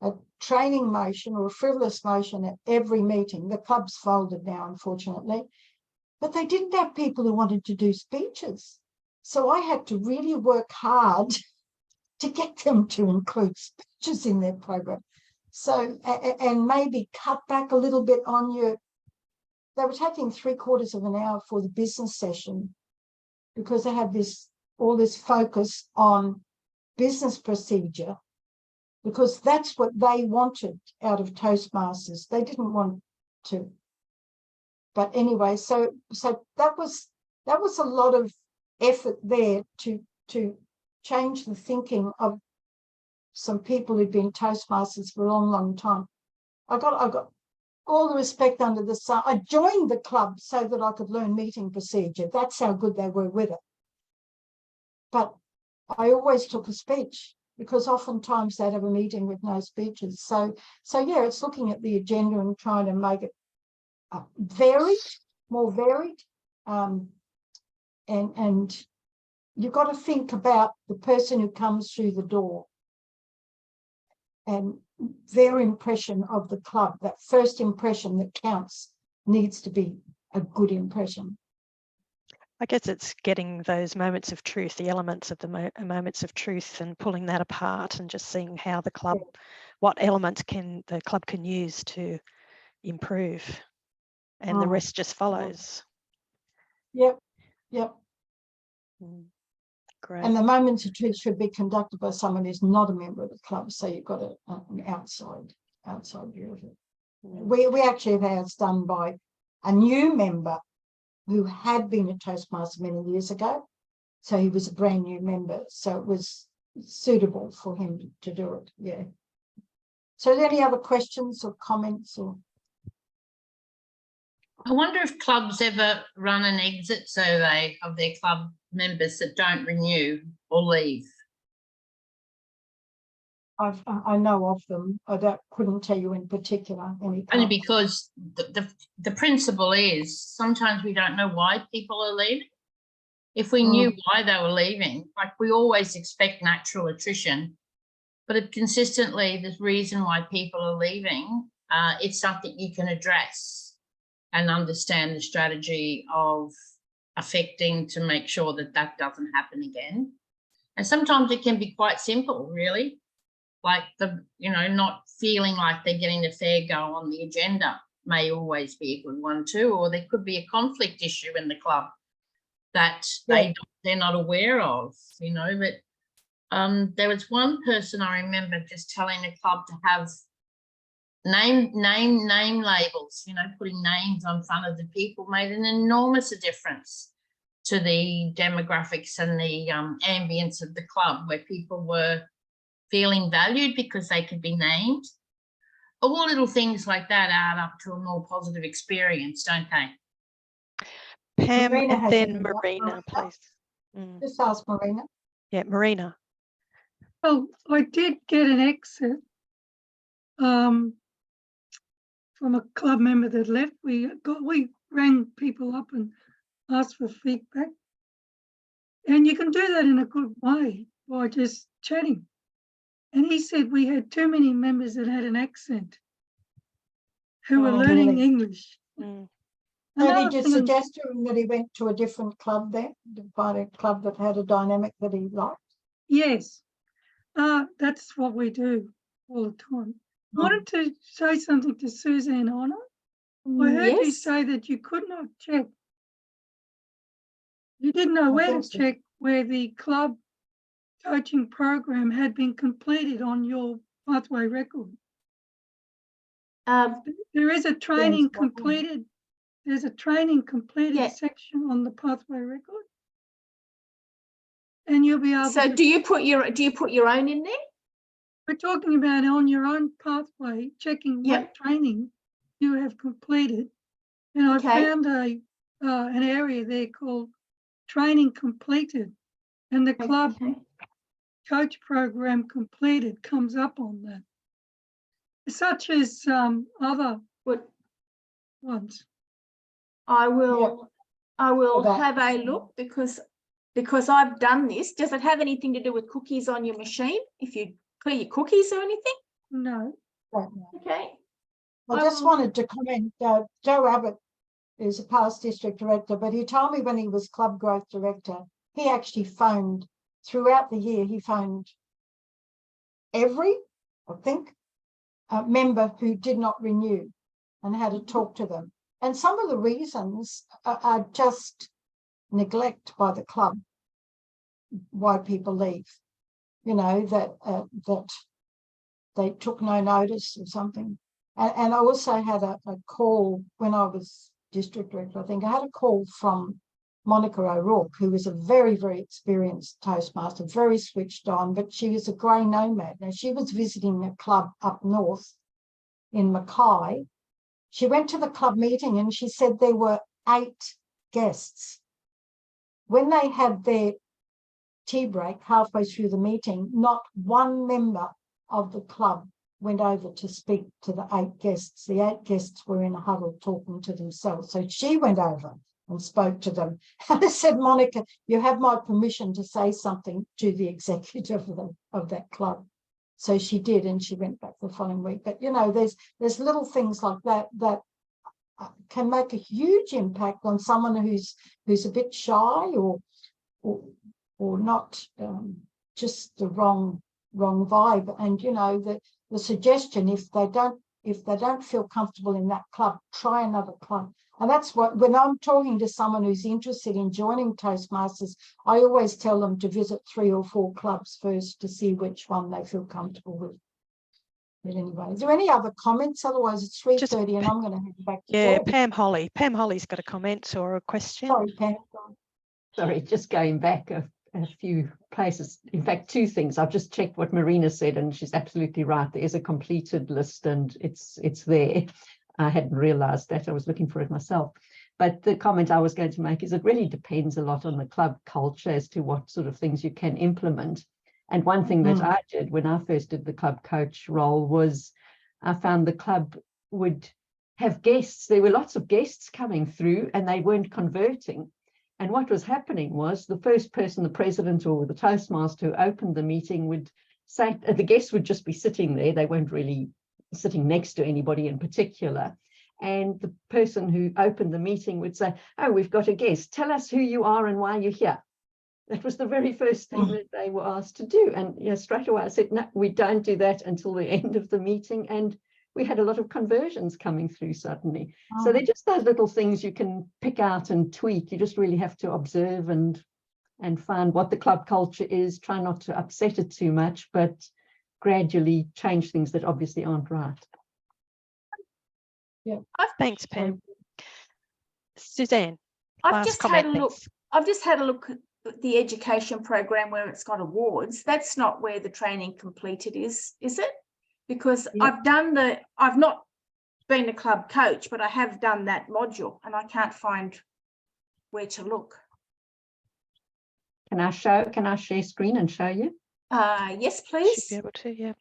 a training motion or a frivolous motion at every meeting. The club's folded now, unfortunately, but they didn't have people who wanted to do speeches. So I had to really work hard to get them to include speeches in their program. So, and maybe cut back a little bit on they were taking 3/4 of an hour for the business session, because they had all this focus on business procedure, because that's what they wanted out of Toastmasters. They didn't want to. But anyway, so that was a lot of effort there to change the thinking of some people who'd been Toastmasters for a long, long time. I got all the respect under the sun. I joined the club so that I could learn meeting procedure. That's how good they were with it. But I always took a speech, because oftentimes they'd have a meeting with no speeches. So yeah, it's looking at the agenda and trying to make it more varied. And you've got to think about the person who comes through the door and their impression of the club. That first impression that counts needs to be a good impression. I guess it's getting those moments of truth, the elements of the moments of truth, and pulling that apart and just seeing how the club, what elements the club can use to improve, and the rest just follows. Yep. Great. And the moments of truth should be conducted by someone who's not a member of the club, so you've got an outside view of it. We actually have ours done by a new member who had been a Toastmaster many years ago. So he was a brand new member. So it was suitable for him to do it. Yeah. So are there any other questions or comments? Or I wonder if clubs ever run an exit survey of their club members that don't renew or leave. I know of them. I couldn't tell you in particular any club. Only because the principle is sometimes we don't know why people are leaving. If we knew why they were leaving, like we always expect natural attrition, but if consistently the reason why people are leaving, it's something you can address and understand the strategy of affecting to make sure that that doesn't happen again. And sometimes it can be quite simple, really. Like not feeling like they're getting a fair go on the agenda may always be a good one too, or there could be a conflict issue in the club that they're not aware of, but there was one person I remember just telling the club to have name labels, putting names on front of the people made an enormous difference to the demographics and the ambience of the club, where people were feeling valued because they could be named. All little things like that add up to a more positive experience, don't they? Pam Marina and has then something up Marina, front. please. Just ask Marina. Yeah, Marina. Well, I did get an exit from a club member that left. We rang people up and asked for feedback. And you can do that in a good way by just chatting. And he said we had too many members that had an accent who were learning really? English. So Another did you thing suggest to him that he went to a different club there, to find a club that had a dynamic that he liked? Yes, that's what we do all the time. I wanted to say something to Suzanne Honor. I heard you Yes. say that you could not check. You didn't know where to check where the club coaching program had been completed on your pathway record. There is a training completed. There's a training completed section on the pathway record, and you'll be able. So do you put your own in there? We're talking about on your own pathway, checking what training you have completed, and I found an area there called training completed, and the club coach program completed comes up on that, such as other ones. I will have a look because I've done this. Does it have anything to do with cookies on your machine? If you clear your cookies or anything? No. Okay. I just wanted to comment, Joe Abbott is a past district director, but he told me when he was club growth director, he actually phoned throughout the year, he phoned every, I think, member who did not renew and had to talk to them. And some of the reasons are just neglect by the club, why people leave. You know, that they took no notice or something. And I also had a call when I was district director, I think. I had a call from Monica O'Rourke, who was a very, very experienced Toastmaster, very switched on, but she was a grey nomad. Now, she was visiting a club up north in Mackay. She went to the club meeting and she said there were 8 guests. When they had their tea break halfway through the meeting, not one member of the club went over to speak to the 8 guests. The 8 guests were in a huddle talking to themselves. So she went over and spoke to them. And I said, Monica, you have my permission to say something to the executive of that club. So she did, and she went back the following week. But, you know, there's little things like that that can make a huge impact on someone who's a bit shy or not, just the wrong vibe. And, you know, the suggestion, if they don't feel comfortable in that club, try another club. And that's what, when I'm talking to someone who's interested in joining Toastmasters, I always tell them to visit 3 or 4 clubs first to see which one they feel comfortable with. But anyway, is there any other comments? Otherwise, it's 3:30 and I'm going to head back to bed. Pam Holly. Pam Holly's got a comment or a question. Sorry, Pam. Sorry, just going back a few places. In fact, 2 things. I've just checked what Marina said, and she's absolutely right. There is a completed list, and it's there. I hadn't realised that. I was looking for it myself. But the comment I was going to make is it really depends a lot on the club culture as to what sort of things you can implement. And one thing that I did when I first did the club coach role was I found the club would have guests. There were lots of guests coming through and they weren't converting. And what was happening was the first person, the president or the Toastmaster who opened the meeting would say, the guests would just be sitting there. They weren't really sitting next to anybody in particular. And the person who opened the meeting would say, oh, we've got a guest. Tell us who you are and why you're here. That was the very first thing that they were asked to do. And straight away I said, no, we don't do that until the end of the meeting. And we had a lot of conversions coming through suddenly. So they're just those little things you can pick out and tweak. You just really have to observe and find what the club culture is, try not to upset it too much, but gradually change things that obviously aren't right. Yeah. Thanks, Pam. Suzanne. I've just had a look the education program where it's got awards, that's not where the training completed is it? Because Yeah. I've not been a club coach, but I have done that module and I can't find where to look. Can I share screen and show you? Yes, Should please. be able to, yeah.